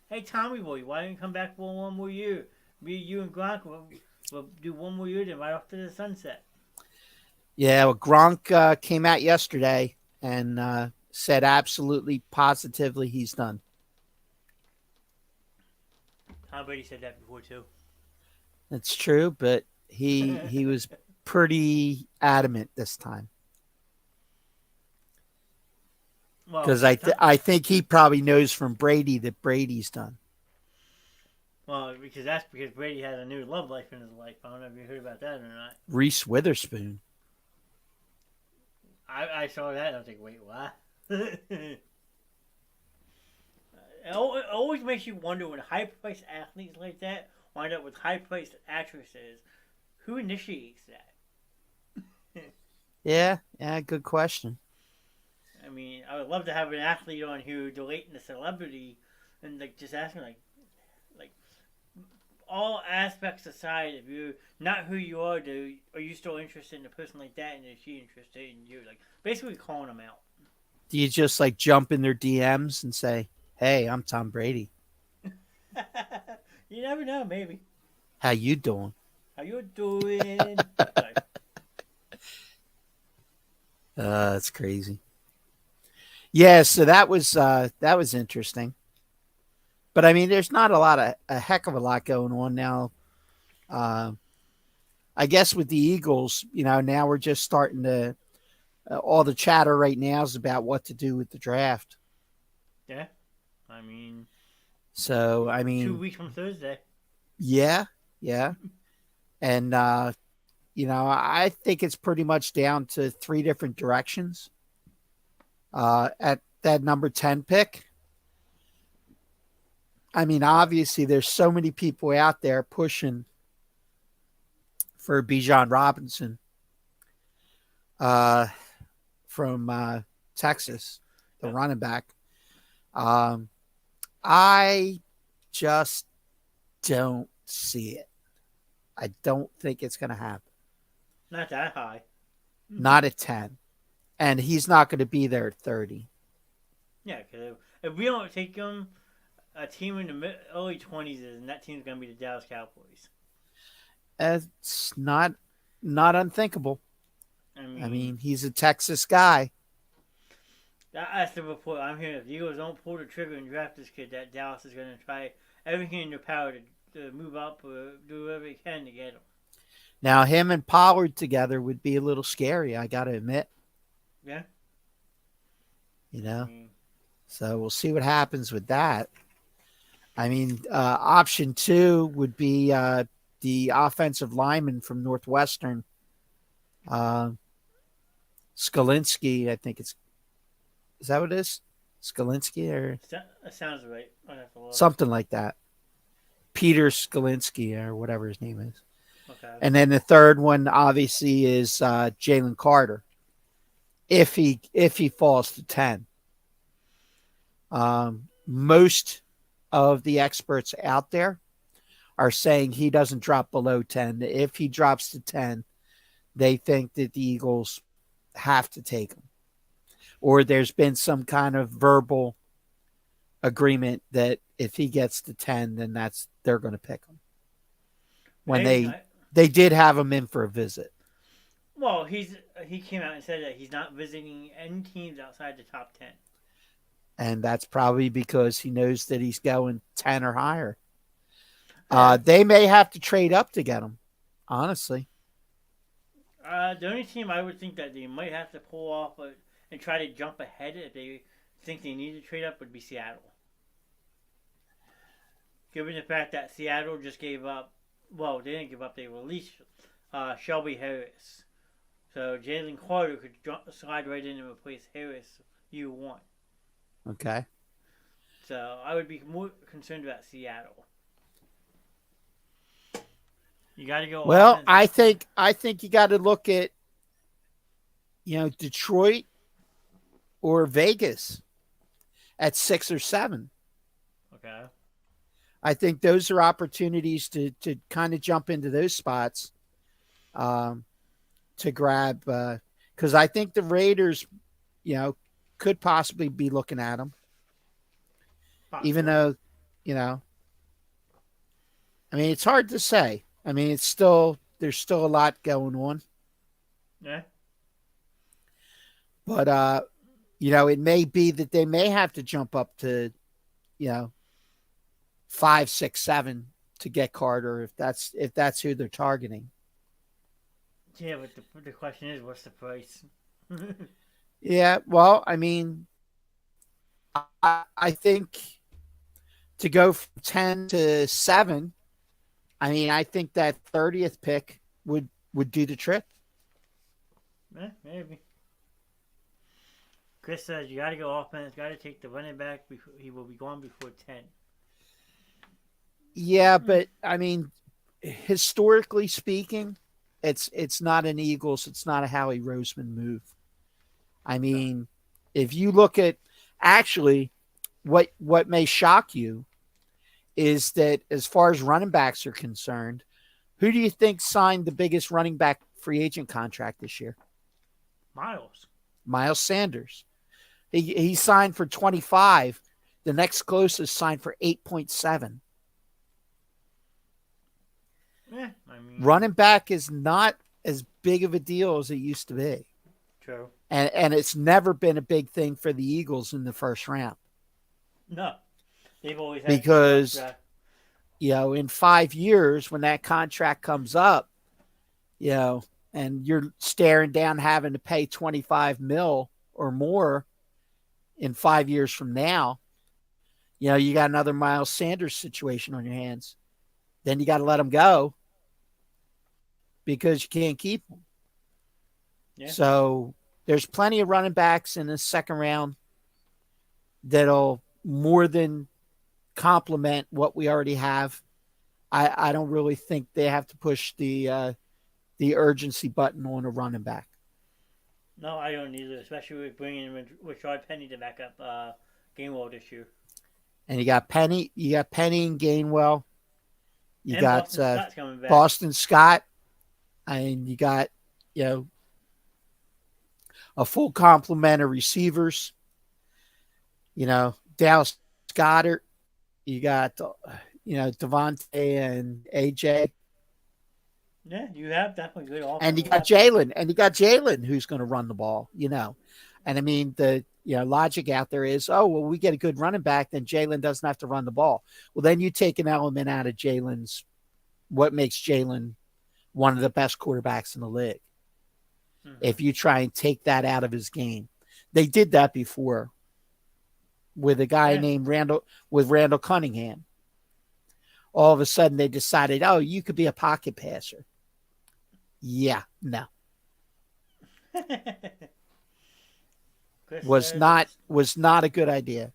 hey, Tommy boy, why don't you come back for one more year? Me, you, and Gronk will do one more year, then right off to the sunset. Yeah, well, Gronk came out yesterday and said absolutely, positively he's done. Tom Brady said that before too. That's true, but he was pretty adamant this time well, because because Tom, I think he probably knows from Brady that Brady's done. well, because that's because Brady has a new love life in his life. I don't know if you heard about that or not. Reese Witherspoon. I saw that and I was like, wait, what? It always makes you wonder when high-priced athletes like that wind up with high-priced actresses. Who initiates that? Yeah, good question. I mean, I would love to have an athlete on who delating the celebrity and like just asking like all aspects aside, if you're not who you are, are you still interested in a person like that, and is she interested in you? Like basically calling them out. Do you just like jump in their DMs and say, "Hey, I'm Tom Brady. You never know, maybe. How you doing?" How you doing? Sorry. That's crazy. Yeah, so that was interesting. But I mean, there's not a heck of a lot going on now. Uh, I guess with the Eagles, now we're just starting to. All the chatter right now is about what to do with the draft. Yeah, I mean, So I 2 weeks from Thursday. yeah, yeah, and I think it's pretty much down to three different directions. At that number 10 pick, I mean, obviously, there's so many people out there pushing for Bijan Robinson uh, from Texas, the running back. Um, I just don't see it. I don't think it's going to happen. Not that high. Not at 10. And he's not going to be there at 30. Yeah, because if we don't take him, a team in the early 20s, and that team's going to be the Dallas Cowboys. It's not unthinkable. I I mean, mean, he's a Texas guy. that's the report I'm hearing. If the Eagles don't pull the trigger and draft this kid, that Dallas is going to try everything in their power to move up or do whatever they can to get him. Now, him and Pollard together would be a little scary, I got to admit. Yeah. You know? I mean, So we'll see what happens with that. I mean, option 2 would be the offensive lineman from Northwestern, uh, Skolinski. I think is that what it is? Skolinski or that sounds right. I have to look. something like that. Peter Skolinski or whatever his name is. Okay. And then the third one obviously is Jalen Carter. If he falls to 10. Most of the experts out there are saying he doesn't drop below 10. If he drops to 10, they think that the Eagles have to take him. Or there's been some kind of verbal agreement that if he gets to 10, then they're going to pick him. When they did have him in for a visit. Well, he came out and said that he's not visiting any teams outside the top 10. And that's probably because he knows that he's going 10 or higher. They may have to trade up to get him, honestly. The only team I would think that they might have to pull off and try to jump ahead if they think they need to trade up would be Seattle. Given the fact that Seattle just gave up, well, they didn't give up, they released Shelby Harris. So Jalen Carter could slide right in and replace Harris year one. Okay. So I would be more concerned about Seattle. You got to go. Well, I think you got to look at Detroit or Vegas at 6 or 7. Okay. I think those are opportunities to kind of jump into those spots to grab because I think the Raiders, could possibly be looking at them. Possibly. Even though, I mean, it's hard to say. I mean, there's still a lot going on. Yeah. But It may be that they may have to jump up to, you know, 5, 6, 7 to get Carter if that's who they're targeting. Yeah, but the question is, what's the price? Yeah, well, I mean, I think to go from 10 to 7, I mean, I think that 30th pick would do the trick. Maybe. Chris says you got to go offense. Got to take the running back. Before, he will be gone before 10. Yeah, but I mean, historically speaking, it's not an Eagles, it's not a Howie Roseman move. I No. mean, if you look at actually what may shock you is that as far as running backs are concerned, who do you think signed the biggest running back free agent contract this year? Miles. Miles Sanders. He signed for 25. The next closest signed for 8.7. I mean, Running back is not as big of a deal as it used to be. true. And it's never been a big thing for the Eagles in the first round. No, they've always had Because, in 5 years, when that contract comes up, and you're staring down having to pay 25 mil or more in 5 years from now, you got another Miles Sanders situation on your hands. Then you got to let him go because you can't keep him. Yeah. So there's plenty of running backs in the second round that'll more than complement what we already have. I don't really think they have to push the urgency button on a running back. No, I don't either, especially with bringing in Rashard Penny to back up Gainwell this year. And you got Penny and Gainwell. You And got Boston Scott's coming back. Boston Scott. And you got, a full complement of receivers. Dallas Goddard. You got, Devontae and AJ. Yeah, you have definitely good offense. And you got Jalen, who's going to run the ball, And I mean, the logic out there is, oh, well, we get a good running back, then Jalen doesn't have to run the ball. Well, then you take an element out of what makes Jalen one of the best quarterbacks in the league. Mm-hmm. If you try and take that out of his game. They did that before with a guy named Randall Cunningham. All of a sudden they decided, oh, you could be a pocket passer. Yeah, no. was not a good idea.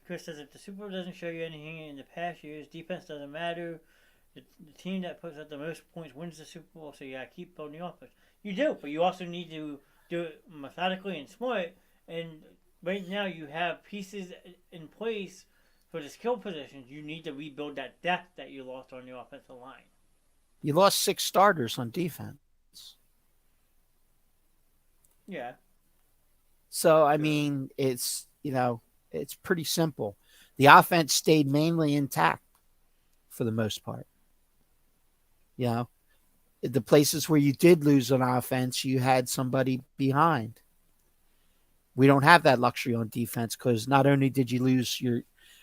Chris says if the Super Bowl doesn't show you anything in the past years, defense doesn't matter. The team that puts up the most points wins the Super Bowl, so you gotta keep building the offense. You do, but you also need to do it methodically and smart. And right now you have pieces in place for the skill positions. You need to rebuild that depth that you lost on your offensive line. You lost 6 starters on defense. Yeah. So, I mean, it's pretty simple. The offense stayed mainly intact for the most part. The places where you did lose on offense, you had somebody behind. We don't have that luxury on defense because not only did you lose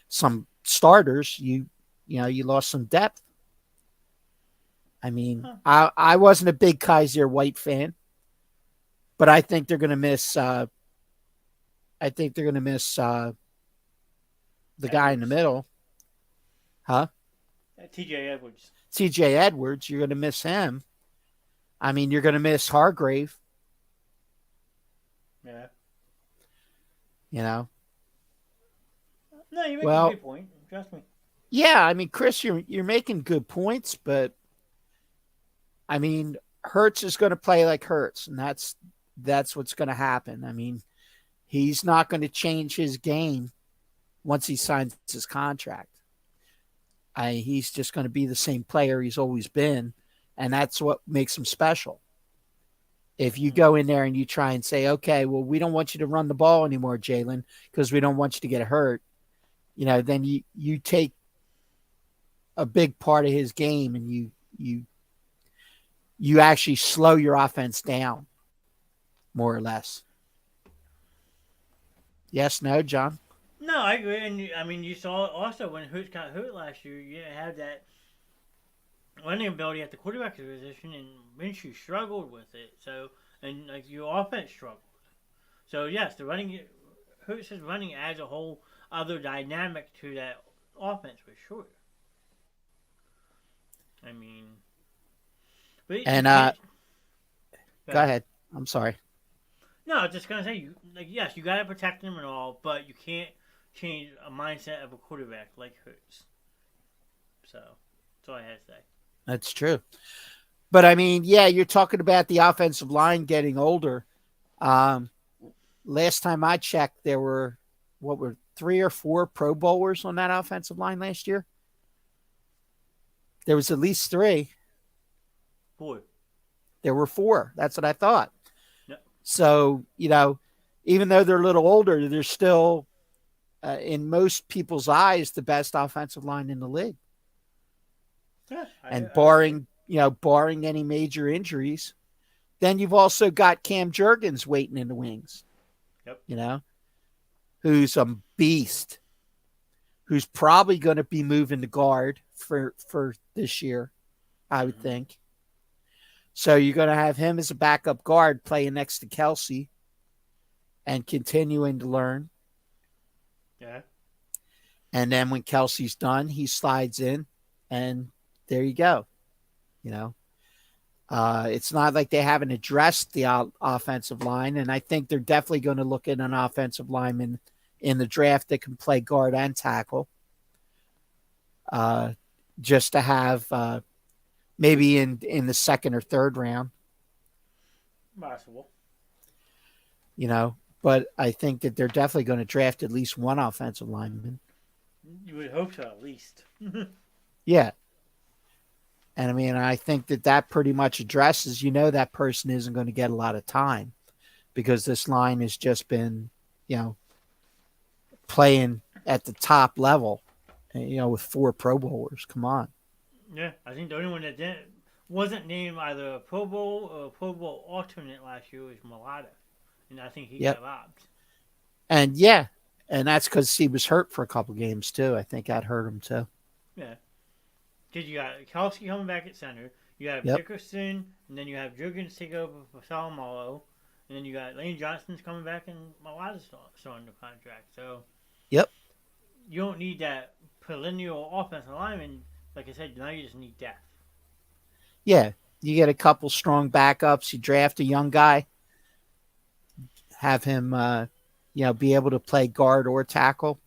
some starters, you lost some depth. I mean, I wasn't a big Kaiser White fan, but I think they're going to miss. The guy in the middle, huh? T.J. Edwards. T.J. Edwards, you're going to miss him. I mean, you're going to miss Hargrave. Yeah. No, you make a good point. Trust me. Yeah, I mean, Chris, you're making good points, but I mean, Hurts is going to play like Hurts, and that's what's going to happen. I mean, he's not going to change his game once he signs his contract. He's just going to be the same player he's always been, and that's what makes him special. If you go in there and you try and say, okay, well, we don't want you to run the ball anymore, Jalen, because we don't want you to get hurt, then you take a big part of his game and you actually slow your offense down. more or less. Yes, no, John? No, I agree. And I mean, you saw also when Hurts got hurt last year, you had that running ability at the quarterback position, and Minshew struggled with it. So, and like your offense struggled. So yes, the running Hurts' running adds a whole other dynamic to that offense for sure. I mean, but you And can't. Go go ahead. ahead. I'm sorry. No, I was just gonna say, yes, you gotta protect them and all, but you can't change a mindset of a quarterback like Hurts. So that's all I had to say. That's true. But I mean, yeah, you're talking about the offensive line getting older. Um, Last time I checked, there were what were 3 or 4 Pro Bowlers on that offensive line last year. There was at least 3. Boy, There were 4. That's what I thought. no, So even though they're a little older, they're still, in most people's eyes, the best offensive line in the league. yeah, And I agree. barring any major injuries, then you've also got Cam Jurgens waiting in the wings. Yep. Who's a beast, who's probably going to be moving to guard for this year, I would Mm-hmm. think. So you're going to have him as a backup guard playing next to Kelsey and continuing to learn. Yeah. And then when Kelsey's done, he slides in, and there you go. It's not like they haven't addressed the offensive line, and I think they're definitely going to look at an offensive lineman in the draft that can play guard and tackle, just to have maybe in the second or third round. Possible. But I think that they're definitely going to draft at least one offensive lineman. You would hope so, at least. Yeah. And I mean, I think that pretty much addresses, that person isn't going to get a lot of time because this line has just been, playing at the top level, with 4 Pro Bowlers. Come on. Yeah, I think the only one that wasn't named either a Pro Bowl or a Pro Bowl alternate last year was Mulata, and I think he Yep. got robbed. And yeah, and that's because he was hurt for a couple games too. I think that hurt him too. Yeah, because you got Kelsey coming back at center, you have Yep. Dickerson, and then you have Jurgens take over for Salomalo, and then you got Lane Johnson's coming back and Mulata's still under contract. So Yep. you don't need that perennial offensive lineman. Like I said, now you just need depth. Yeah. You get a couple strong backups. You draft a young guy, have him, be able to play guard or tackle.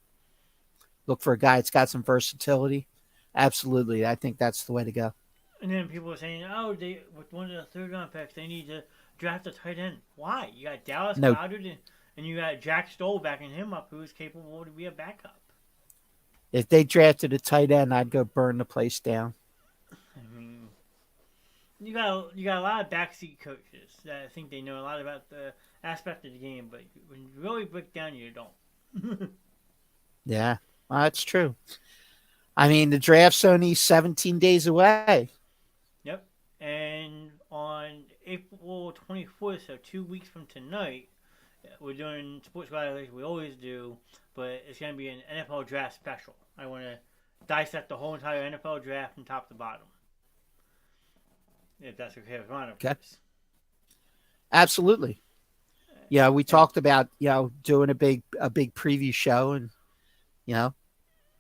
Look for a guy that's got some versatility. Absolutely. I think that's the way to go. And then people are saying, oh, they with one of the third round picks, they need to draft a tight end. Why? You got Dallas No. Goddard and you got Jack Stoll backing him up, who is capable to be a backup. If they drafted a tight end, I'd go burn the place down. I mean, you got a lot of backseat coaches that I think they know a lot about the aspect of the game, but when you really break down, you don't. Yeah, well, that's true. I mean, the draft's only 17 days away. Yep. And on April 24th, so 2 weeks from tonight, we're doing Sports Gladiators. We always do, but it's going to be an NFL draft special. I want to dissect the whole entire NFL draft from top to bottom. If that's okay with Ron, of Okay. course. Absolutely. Yeah, we talked about, doing a big preview show, and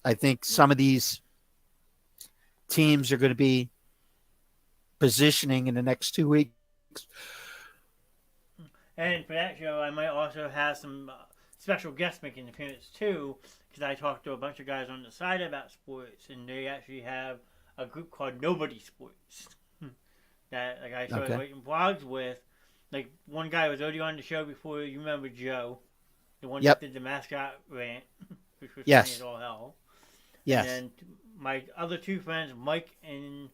I think some of these teams are going to be positioning in the next 2 weeks. And for that show, I might also have some special guests making an appearance too, because I talked to a bunch of guys on the side about sports, and they actually have a group called Nobody Sports that like I started writing blogs with. Like one guy was already on the show before. You remember Joe, the one that did the mascot rant, which was funny as all hell. Yes. And then my other 2 friends, Mike and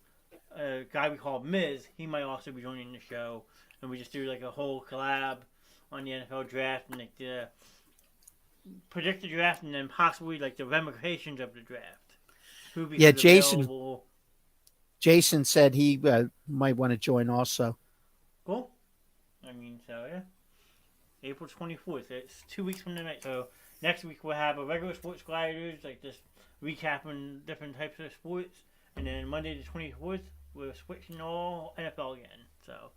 a guy we call Miz, he might also be joining the show. And we just do like a whole collab on the NFL draft and like the predict the draft and then possibly like the ramifications of the draft. Who becomes available. Jason said he might want to join also. Cool. I mean, so yeah. April 24th. It's 2 weeks from tonight. So next week we'll have a regular sports gladiators, like just recapping different types of sports. And then Monday the 24th, we're switching all NFL again. So,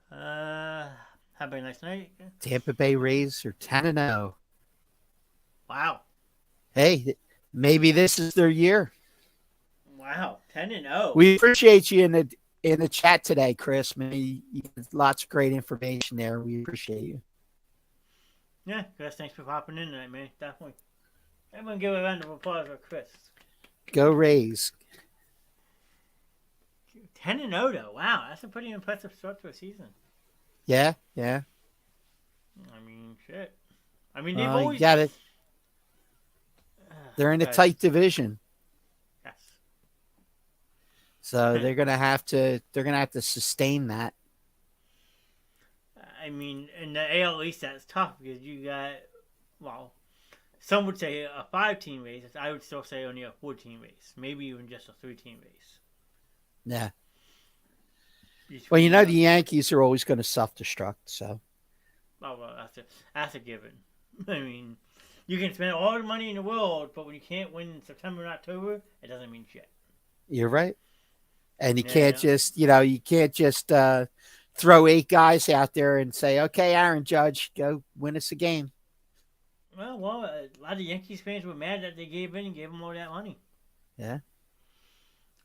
have a nice night. Tampa Bay Rays are 10-0. Wow. Hey, maybe this is their year. Wow, 10-0. We appreciate you in the chat today, Chris. Maybe lots of great information there. We appreciate you. Yeah, Chris, thanks for popping in tonight, man. Definitely. Everyone give a round of applause for Chris. Go Rays. 10-0 though. Wow, that's a pretty impressive start to a season. Yeah. I mean, shit. I mean, they've always got it. They're in a tight division. Yes. So they're gonna have to sustain that. I mean, in the AL East, that's tough because you got, well, some would say a 5-team race. I would still say only a 4-team race, maybe even just a 3-team race. Yeah. Well, you know the Yankees are always going to self-destruct, so. Oh, well, that's a given. I mean, you can spend all the money in the world, but when you can't win in September and October, it doesn't mean shit. You're right. And you can't just throw 8 guys out there and say, okay, Aaron Judge, go win us a game. Well, a lot of Yankees fans were mad that they gave in and gave them all that money. Yeah.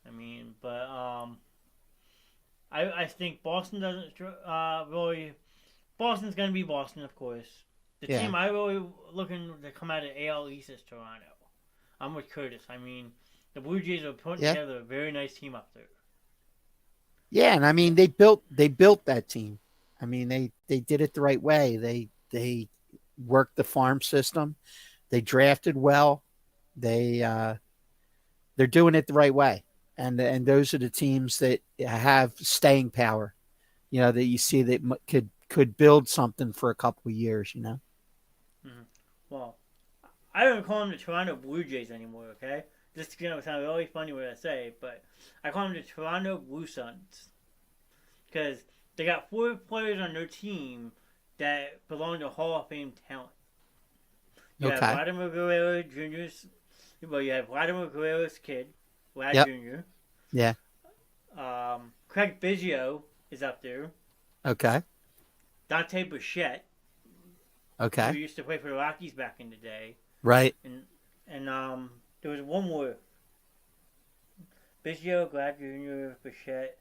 I mean, but I think Boston doesn't really. Boston's going to be Boston, of course. The team I really looking to come out of AL East is Toronto. I'm with Curtis. I mean, the Blue Jays are putting together a very nice team up there. Yeah, and I mean they built that team. I mean they did it the right way. They worked the farm system. They drafted well. They're doing it the right way. And those are the teams that have staying power. You know, that you see that could build something for a couple of years, you know. Mm-hmm. Well, I don't call them the Toronto Blue Jays anymore, okay? This is going to sound really funny what I say, but I call them the Toronto Blue Suns. Because they got 4 players on their team that belong to Hall of Fame talent. You have Vladimir Guerrero Jr.'s, well, you have Vladimir Guerrero's kid, Vlad Jr. Yeah. Craig Biggio is up there. Okay. Dante Bichette. Okay. Who used to play for the Rockies back in the day. Right. And there was one more. Biggio, Vlad Jr., Bichette.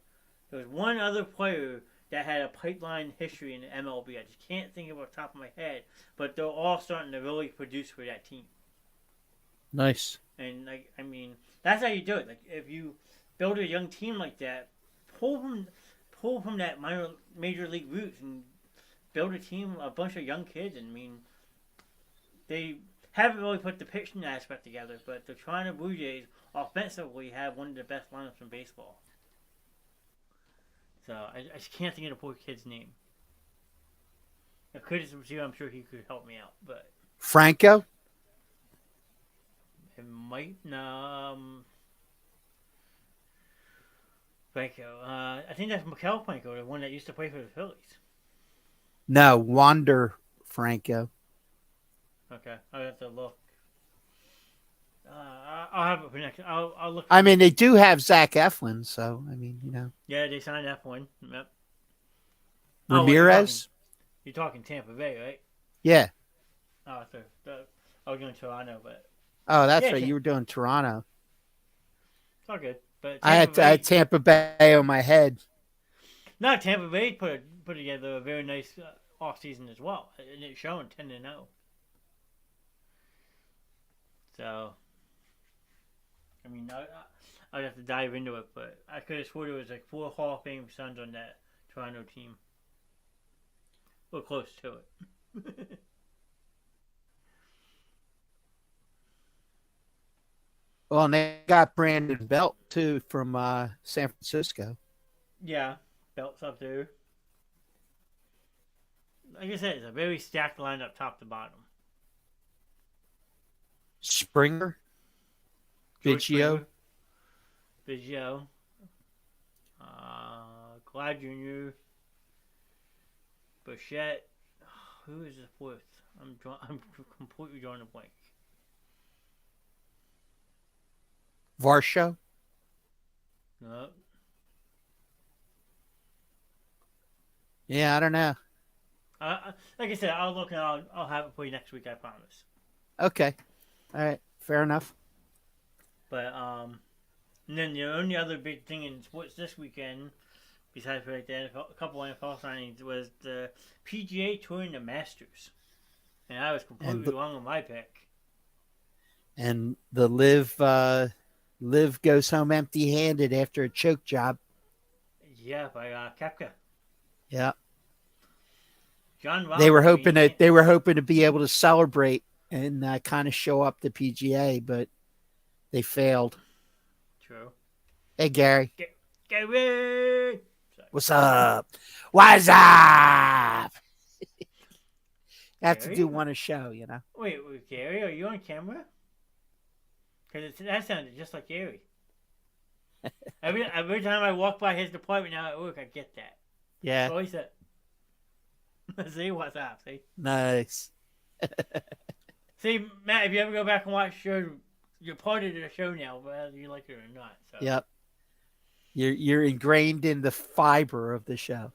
There was one other player that had a pipeline history in the MLB. I just can't think of it off the top of my head. But they're all starting to really produce for that team. Nice. And, I mean, that's how you do it. Like, if you build a young team like that, pull from that major league roots and build a bunch of young kids. And, I mean, they haven't really put the pitching aspect together, but the Toronto Blue Jays offensively have one of the best lineups in baseball. So I just can't think of the poor kid's name. If Curtis was here, I'm sure he could help me out. But Franco? It might. Franco. I think that's Maikel Franco, the one that used to play for the Phillies. No, Wander Franco. Okay, I'll have to look. I'll have it for next. I'll look. I mean, they do have Zach Eflin, so I mean, you know. Yeah, they signed F1. Yep. Ramirez. You're talking Tampa Bay, right? Yeah. Oh, so I was doing Toronto, but. Oh, that's right. You were doing Toronto. It's all good, but I had Tampa Bay on my head. No, Tampa Bay put together a very nice off season as well, and it's showing 10-0. So, I mean, I'd have to dive into it, but I could have swore there was like 4 Hall of Fame Suns on that Toronto team. We're close to it. Well, and they got Brandon Belt too from San Francisco. Yeah, Belt's up there. Like I said, it's a very stacked lineup top to bottom. Springer, Biggio, Glad Jr., Bichette. Who is the fourth? I'm completely drawing a blank. Varsho. No. Yeah, I don't know. Like I said, I'll look and I'll have it for you next week. I promise. Okay. All right. Fair enough. But and then the only other big thing in sports this weekend, besides like the NFL, a couple NFL signings, was the PGA touring the Masters, and I was completely wrong on my pick. And the Liv goes home empty-handed after a choke job. Yeah, by Kepka. Yeah. John Rahm, They were hoping to be able to celebrate and kind of show up the PGA, but they failed. True. Hey, Gary. Gary! What's up? What's up? I have to do one a show, you know. Wait, Gary, are you on camera? Because that sounded just like Gary. Every time I walk by his department now at work, I get that. Yeah. So he said, see, what's up, see? Nice. See, Matt, if you ever go back and watch the show, you're part of the show now, whether you like it or not. So. Yep. You're ingrained in the fiber of the show.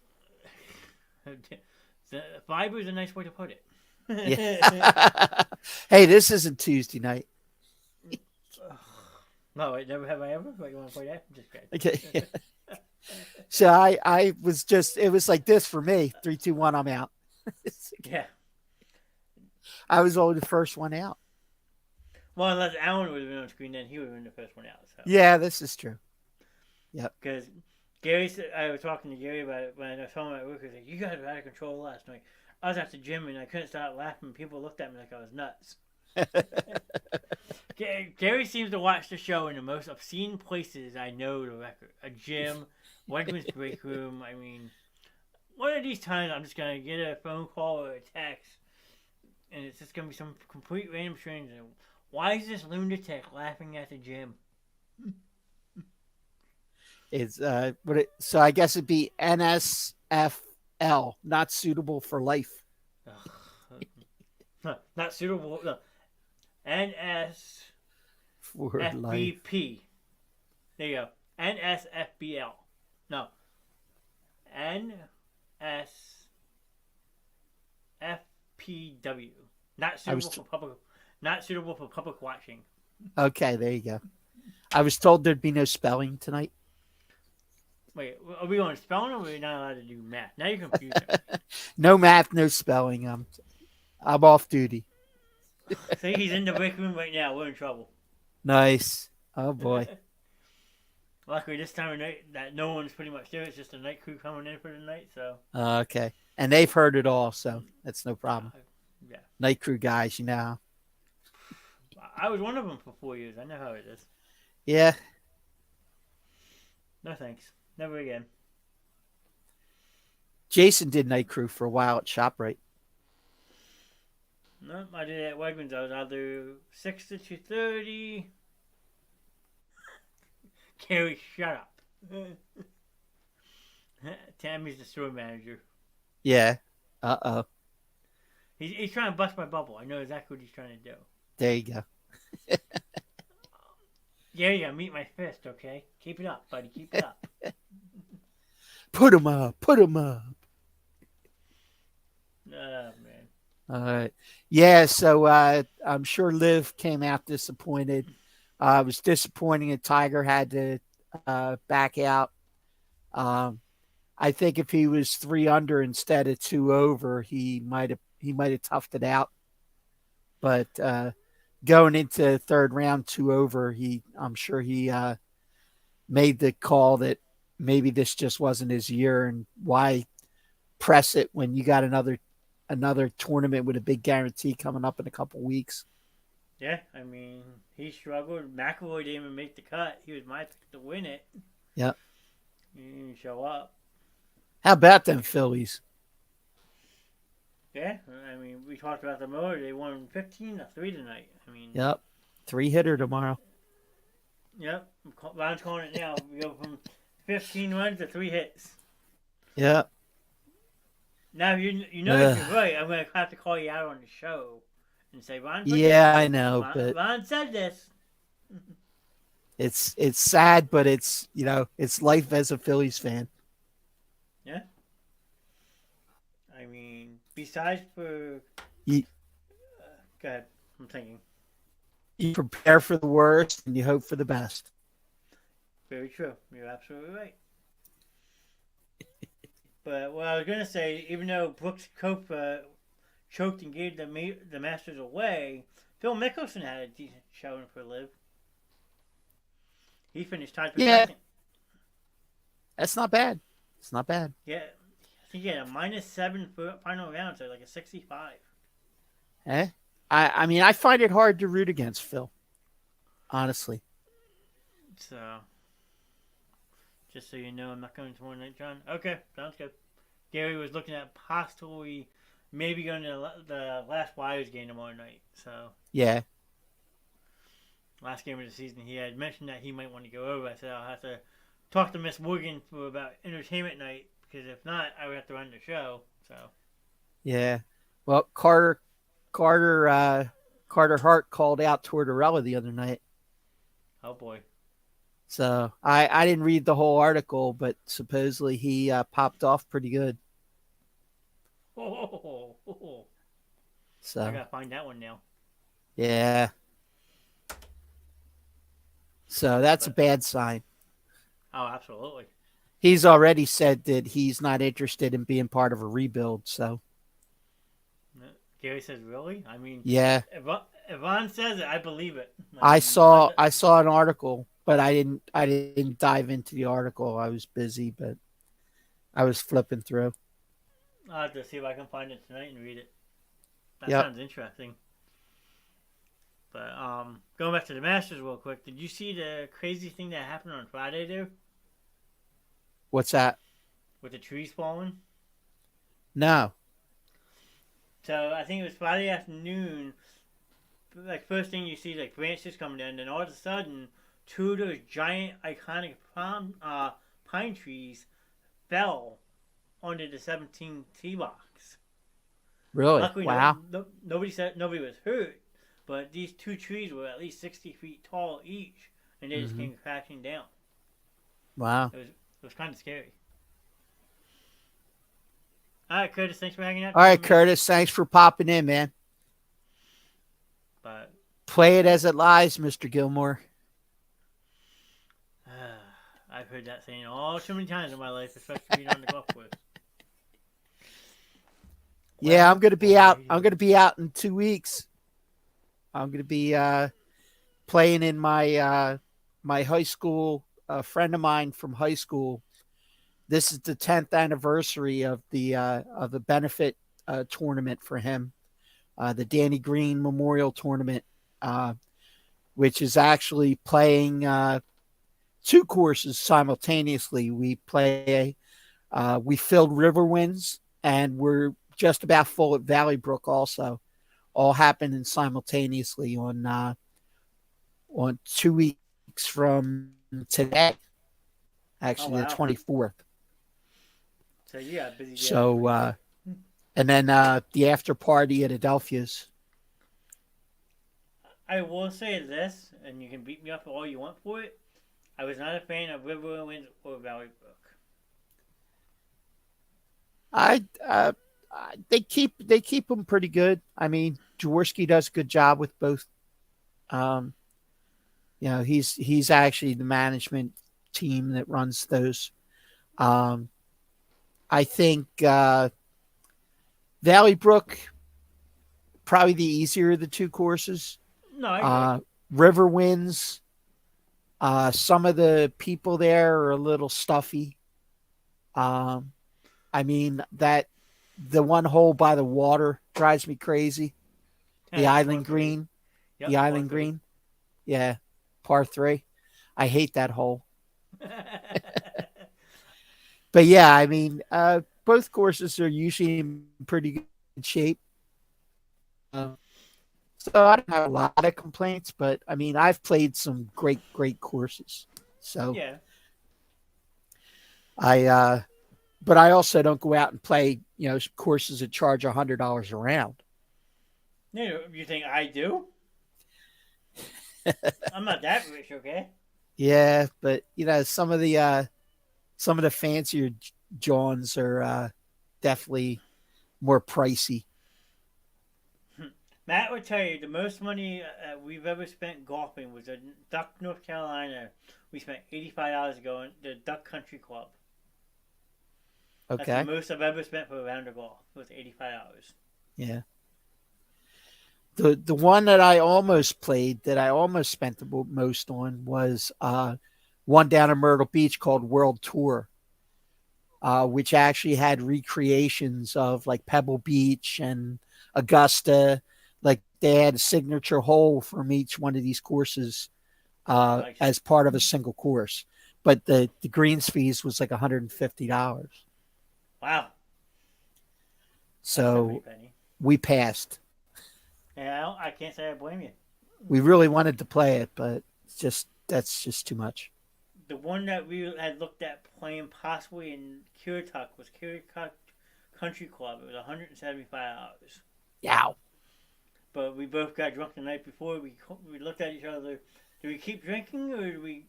The fiber is a nice way to put it. Yeah. Hey, this isn't Tuesday night. No, never have I ever. What, you want to play that? I'm just kidding. Okay. So I was just, it was like this for me. 3, 2, 1, I'm out. Yeah. I was only the first one out. Well, unless Alan would have been on screen, then he would have been the first one out. So. Yeah, this is true. Yep. Because Gary said, I was talking to Gary about it when I saw him at work. He was like, "You guys were out of control last night." I was at the gym and I couldn't stop laughing. People looked at me like I was nuts. Gary seems to watch the show in the most obscene places I know the record. A gym, Wegman's break room. I mean, one of these times I'm just going to get a phone call or a text and it's just going to be some complete random stranger. Why is this lunatic laughing at the gym? It's so I guess it'd be NSFL, not suitable for life. Not suitable. No. NSFBP. There you go. NSFBL. No. NSFPW. Not suitable for public. Not suitable for public watching. Okay, there you go. I was told there'd be no spelling tonight. Wait, are we on spelling or are we not allowed to do math? Now you're confusing. No math, no spelling. I'm off duty. See, he's in the break room right now. We're in trouble. Nice. Oh, boy. Luckily, this time of night, that no one's pretty much there. It's just a night crew coming in for the night, so. Okay. And they've heard it all, so that's no problem. Yeah. Night crew guys, you know. I was one of them for 4 years. I know how it is. Yeah. No thanks. Never again. Jason did night crew for a while at ShopRite. No, I did it at Wegmans. I was either 6 to 2:30. Carrie, shut up. Tammy's the store manager. Yeah. Uh-oh. He's trying to bust my bubble. I know exactly what he's trying to do. There you go. Yeah, you gotta meet my fist, okay? Keep it up, buddy. Keep it up. Put him up. Put him up. Oh, man. All right. Yeah, so I'm sure Liv came out disappointed. It was disappointing that Tiger had to back out. I think if he was 3 under instead of 2 over, he might have toughed it out. But going into third round 2 over, I'm sure he made the call that maybe this just wasn't his year, and why press it when you got another tournament with a big guarantee coming up in a couple weeks. Yeah, I mean, he struggled. McIlroy didn't even make the cut. He was my pick to win it. Yeah. He didn't show up. How about them Phillies? Yeah, I mean, we talked about them earlier. They won 15-3 tonight. I mean. Yep. 3-hitter tomorrow. Yep. Ron's calling it now. We go from 15 runs to 3 hits. Yeah. Now you know if you're Ugh. right, I'm gonna have to call you out on the show and say Ron put this. Yeah, I know, Ron, but Ron said this. it's sad, but it's it's life as a Phillies fan. Yeah. I mean, besides for You go ahead. I'm thinking. you prepare for the worst and you hope for the best. Very true. You're absolutely right. But what I was gonna say, even though Brooks Cope choked and gave the Masters away, Phil Mickelson had a decent showing for Liv. He finished tied for Yeah, second. that's not bad. It's not bad. Yeah, I think he had a -7 for final round, so like a 65. Eh? I mean, I find it hard to root against Phil, honestly. So, just so you know, I'm not going tomorrow night, John. Okay, sounds good. Gary was looking at possibly maybe going to the last Flyers game tomorrow night. So, Yeah. last game of the season, he had mentioned that he might want to go over. I said I'll have to talk to Miss Morgan for about entertainment night because if not, I would have to run the show. So, Yeah. Well, Carter Hart called out Tortorella the other night. oh boy. So I didn't read the whole article, but supposedly he popped off pretty good. I So gotta find that one now. yeah. So that's a But bad sign. oh, absolutely. He's already said that he's not interested in being part of a rebuild. So Gary says, "Really?" I mean, yeah, if Ron says it, I believe it. I I mean, saw I saw an article, but I didn't dive into the article. I was busy, but I was flipping through. I'll have to see if I can find it tonight and read it. That Yep. sounds interesting. But going back to the Masters real quick, did you see the crazy thing that happened on Friday there What's that? with the trees falling? No. So I think it was Friday afternoon. Like first thing you see, like branches coming in, and all of a sudden, two of those giant iconic pine trees fell onto the 17 tee box. Really? Luckily, Wow. nobody was hurt, but these two trees were at least 60 feet tall each, and they just Hmm. came crashing down. Wow. It was kind of scary. All right, Curtis, thanks for hanging out All today, right, man. Curtis. Thanks for popping in, man. But Play it as it lies, Mr. Gilmore. I've heard that saying all too many times in my life, especially being on the golf course. Yeah, Well, I'm gonna be out. I'm alrighty. gonna be out in 2 weeks. I'm gonna be playing in my high school. A friend of mine from high school. This is the 10th anniversary of the benefit tournament for him, the Danny Green Memorial Tournament, uh, which is actually playing two courses simultaneously. We filled Riverwinds, and we're just about full at Valley Brook also. All happening simultaneously on 2 weeks from today, Oh actually the wow! 24th. So you got a busy day this So week. and then the after party at Adelphia's. I will say this, and you can beat me up all you want for it. I was not a fan of Riverwind or Valley Brook. I they keep them pretty good. I mean, Jaworski does a good job with both. Um, he's actually the management team that runs those. Um, I think Valley Brook probably the easier of the two courses. No, I agree. River Winds. Some of the people there are a little stuffy. Um, I mean that the one hole by the water drives me crazy. The Par Island three. Green, the Yep, par Island three. Green, yeah, par three. I hate that hole. But yeah, I mean, both courses are usually in pretty good shape. Uh, so I don't have a lot of complaints, but I mean, I've played some great courses. So Yeah. I but I also don't go out and play, courses that charge $100 a round. You think I do? I'm not that rich, okay? Yeah, but some of the fancier Johns are definitely more pricey. Matt would tell you the most money we've ever spent golfing was in Duck, North Carolina. We spent $85 going to the Duck Country Club. That's the Okay. most I've ever spent for a round of golf. It was $85. Yeah. The one that I almost played, that I almost spent the most on, was one down in Myrtle Beach called World Tour, which actually had recreations of like Pebble Beach and Augusta. Like they had a signature hole from each one of these courses Nice. as part of a single course. But the greens fees was like $150. Wow. That's a pretty So penny. we passed. Yeah, I can't say I blame you. We really wanted to play it, but that's just too much. The one that we had looked at playing possibly in Currituck was Currituck Country Club. It was $175. Yow. But we both got drunk the night before. We looked at each other. Do we keep drinking or do we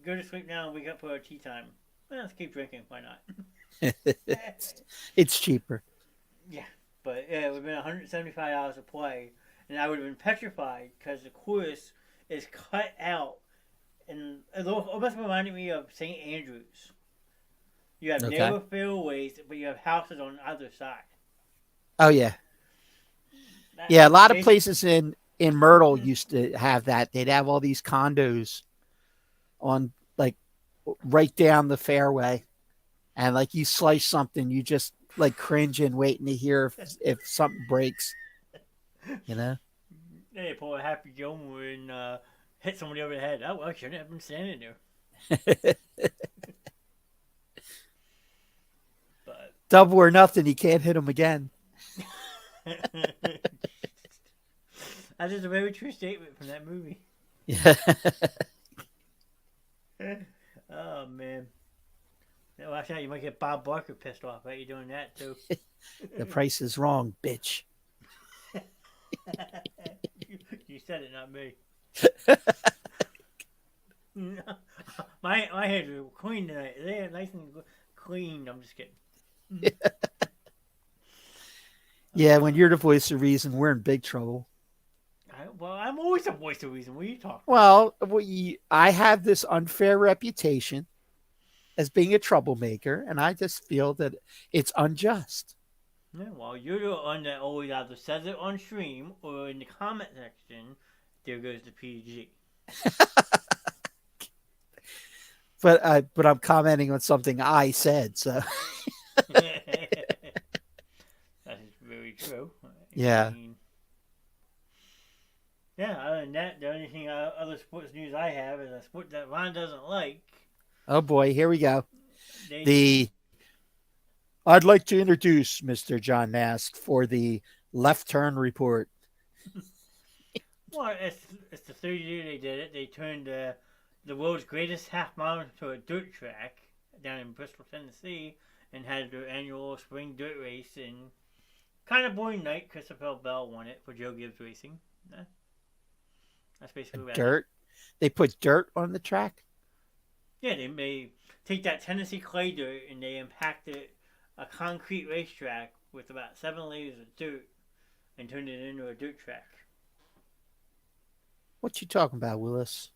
go to sleep now and wake up for our tea time? Well, let's keep drinking. Why not? It's cheaper. Yeah, but yeah, it would have been $175 to play, and I would have been petrified because the course is cut out, and it almost reminded me of St. Andrews. You have Okay. narrow fairways, but you have houses on either side. Oh yeah. That, Yeah, a lot of they, places in Myrtle used to have that. They'd have all these condos on like right down the fairway, and like you slice something, you just like cringing, waiting to hear if something breaks. You know. they pull a Happy Gilmore and hit somebody over the head. Oh, well, I shouldn't have been standing there. But Double or nothing, you can't hit them again. that is a very true statement from that movie. Yeah. Oh man. Watch out, you might get Bob Barker pissed off at you doing that too. The price is wrong, bitch. You said it, not me. My hands are clean tonight. They're nice and clean. I'm just kidding. Yeah, when you're the voice of reason, we're in big trouble. I'm always a voice of reason. What are you talking Well, I have this unfair reputation as being a troublemaker, and I just feel that it's unjust. about? Yeah, well, you're the one that always either says it on stream or in the comment section. There goes the PG. But I'm commenting on something I said, so That is very true. yeah. Yeah, other than that, the only thing other sports news I have is a sport that Ron doesn't like. Oh boy, here we go. They, I'd like to introduce Mr. John Knast for the left turn report. well, it's the third year they did it. They turned the world's greatest half mile to a dirt track down in Bristol, Tennessee, and had their annual spring dirt race. And kind of boring night. Christopher Bell won it for Joe Gibbs Racing. That's basically what Dirt. They put dirt on the track. Yeah, they take that Tennessee clay dirt and they impacted a concrete racetrack with about 7 layers of dirt and turned it into a dirt track. What you talking about, Willis?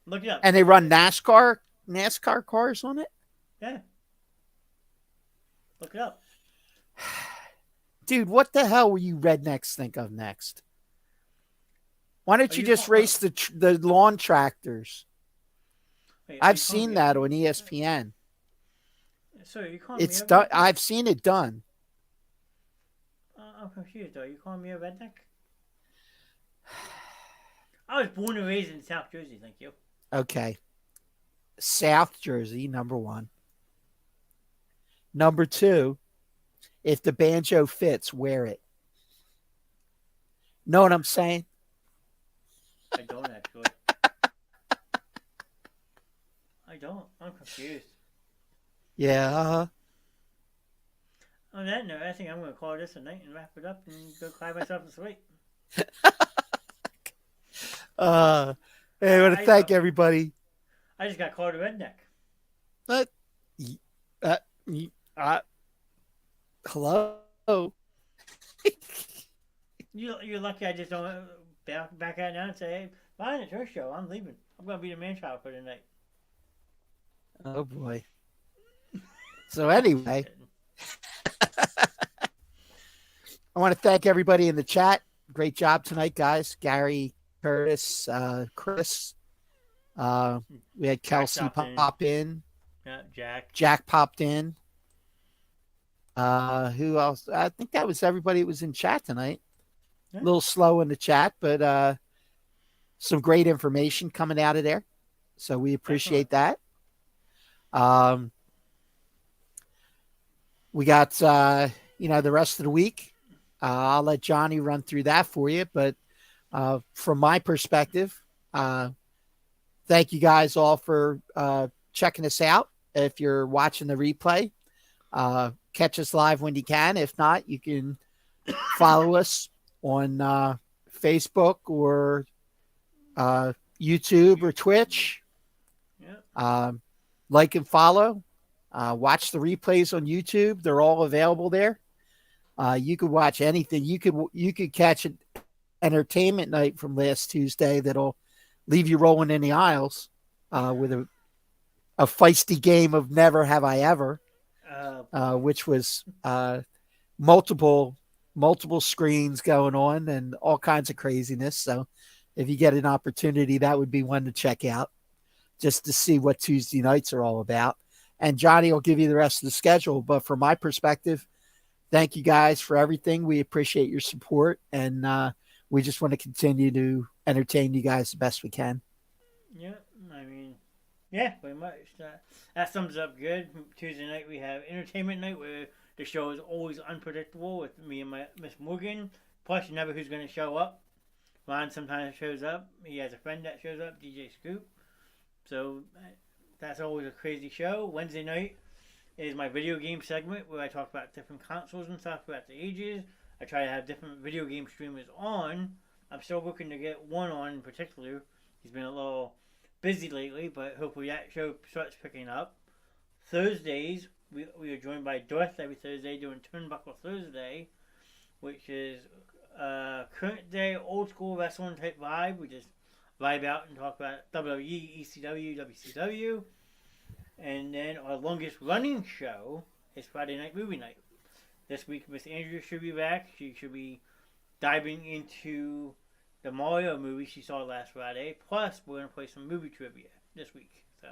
Look it up. And they run NASCAR cars on it? Yeah. Look it up. Dude, what the hell will you rednecks think of next? Why don't you just race the lawn tractors? Wait, I've seen that on ESPN. Sorry, you calling It's me a done. redneck? I've seen it done. I'm confused though. You calling me a redneck? I was born and raised in South Jersey, thank you. Okay. South Jersey, number one. Number two, if the banjo fits, wear it. Know what I'm saying? I don't actually. I don't. I'm confused. Yeah. On that note, I think I'm going to call this a night and wrap it up and go cry myself to sleep. Uh, hey, I want to I thank everybody. I just got called a redneck. Uh, uh, uh, hello. You're lucky I just don't back out now and say, hey, fine, it's her show. I'm leaving. I'm going to be the man child for the night. Oh boy. So Just anyway, kidding. I want to thank everybody in the chat. Great job tonight, guys. Gary, Curtis, Chris. We had Jack Kelsey stopped in. pop in. Yeah, Jack. Jack popped in. Who else? I think that was everybody that was in chat tonight. Yeah. A little slow in the chat, but some great information coming out of there. So we appreciate that. We got the rest of the week. I'll let Johnny run through that for you. But from my perspective, thank you guys all for checking us out. If you're watching the replay, catch us live when you can. If not, you can follow us on Facebook or YouTube or Twitch. Yeah. Like and follow. Watch the replays on YouTube. They're all available there. You could watch anything. You could catch an entertainment night from last Tuesday that'll leave you rolling in the aisles with a feisty game of Never Have I Ever, which was multiple screens going on and all kinds of craziness. So if you get an opportunity, that would be one to check out just to see what Tuesday nights are all about. And Johnny will give you the rest of the schedule. But from my perspective, thank you guys for everything. We appreciate your support, and we just want to continue to entertain you guys the best we can. Yeah, I mean, yeah, pretty much. That sums up good. Tuesday night we have entertainment night where the show is always unpredictable with me and my Miss Morgan. Plus, you never who's going to show up. Ron sometimes shows up. He has a friend that shows up, DJ Scoop. So that's always a crazy show. Wednesday night is my video game segment where I talk about different consoles and stuff throughout the ages. I try to have different video game streamers on. I'm still looking to get one on in particular. He's been a little busy lately, but hopefully that show starts picking up. Thursdays, we are joined by Dorth every Thursday doing Turnbuckle Thursday, which is current day old school wrestling type vibe. We just vibe out and talk about WWE, ECW, WCW. And then our longest running show is Friday Night Movie Night. This week, Miss Andrea should be back. She should be diving into the Mario movie she saw last Friday. Plus, we're going to play some movie trivia this week. So,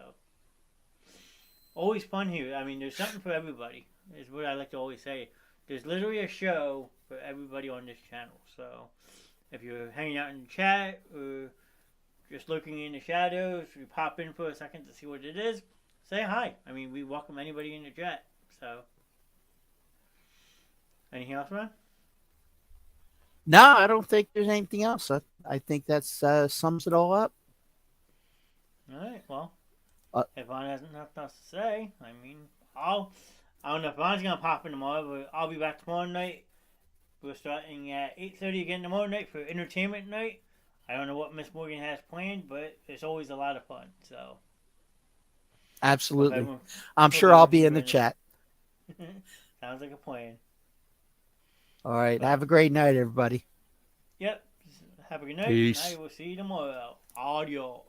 always fun here. I mean, there's something for everybody, is what I like to always say. There's literally a show for everybody on this channel. So, if you're hanging out in the chat or just looking in the shadows, you pop in for a second to see what it is, say hi. I mean, we welcome anybody in the chat. So, anything else, Ron? No, I don't think there's anything else. I think that sums it all up. All right. Well, if Ron has nothing else to say, I mean, I don't know if Ron's gonna pop in tomorrow, but I'll be back tomorrow night. We're starting at 8:30 again tomorrow night for entertainment night. I don't know what Miss Morgan has planned, but it's always a lot of fun. So, absolutely, I'm sure I'll be in the chat. Sounds like a plan. All right. Have a great night, everybody. Yep. Have a good night. Peace. And I will see you tomorrow. Adios.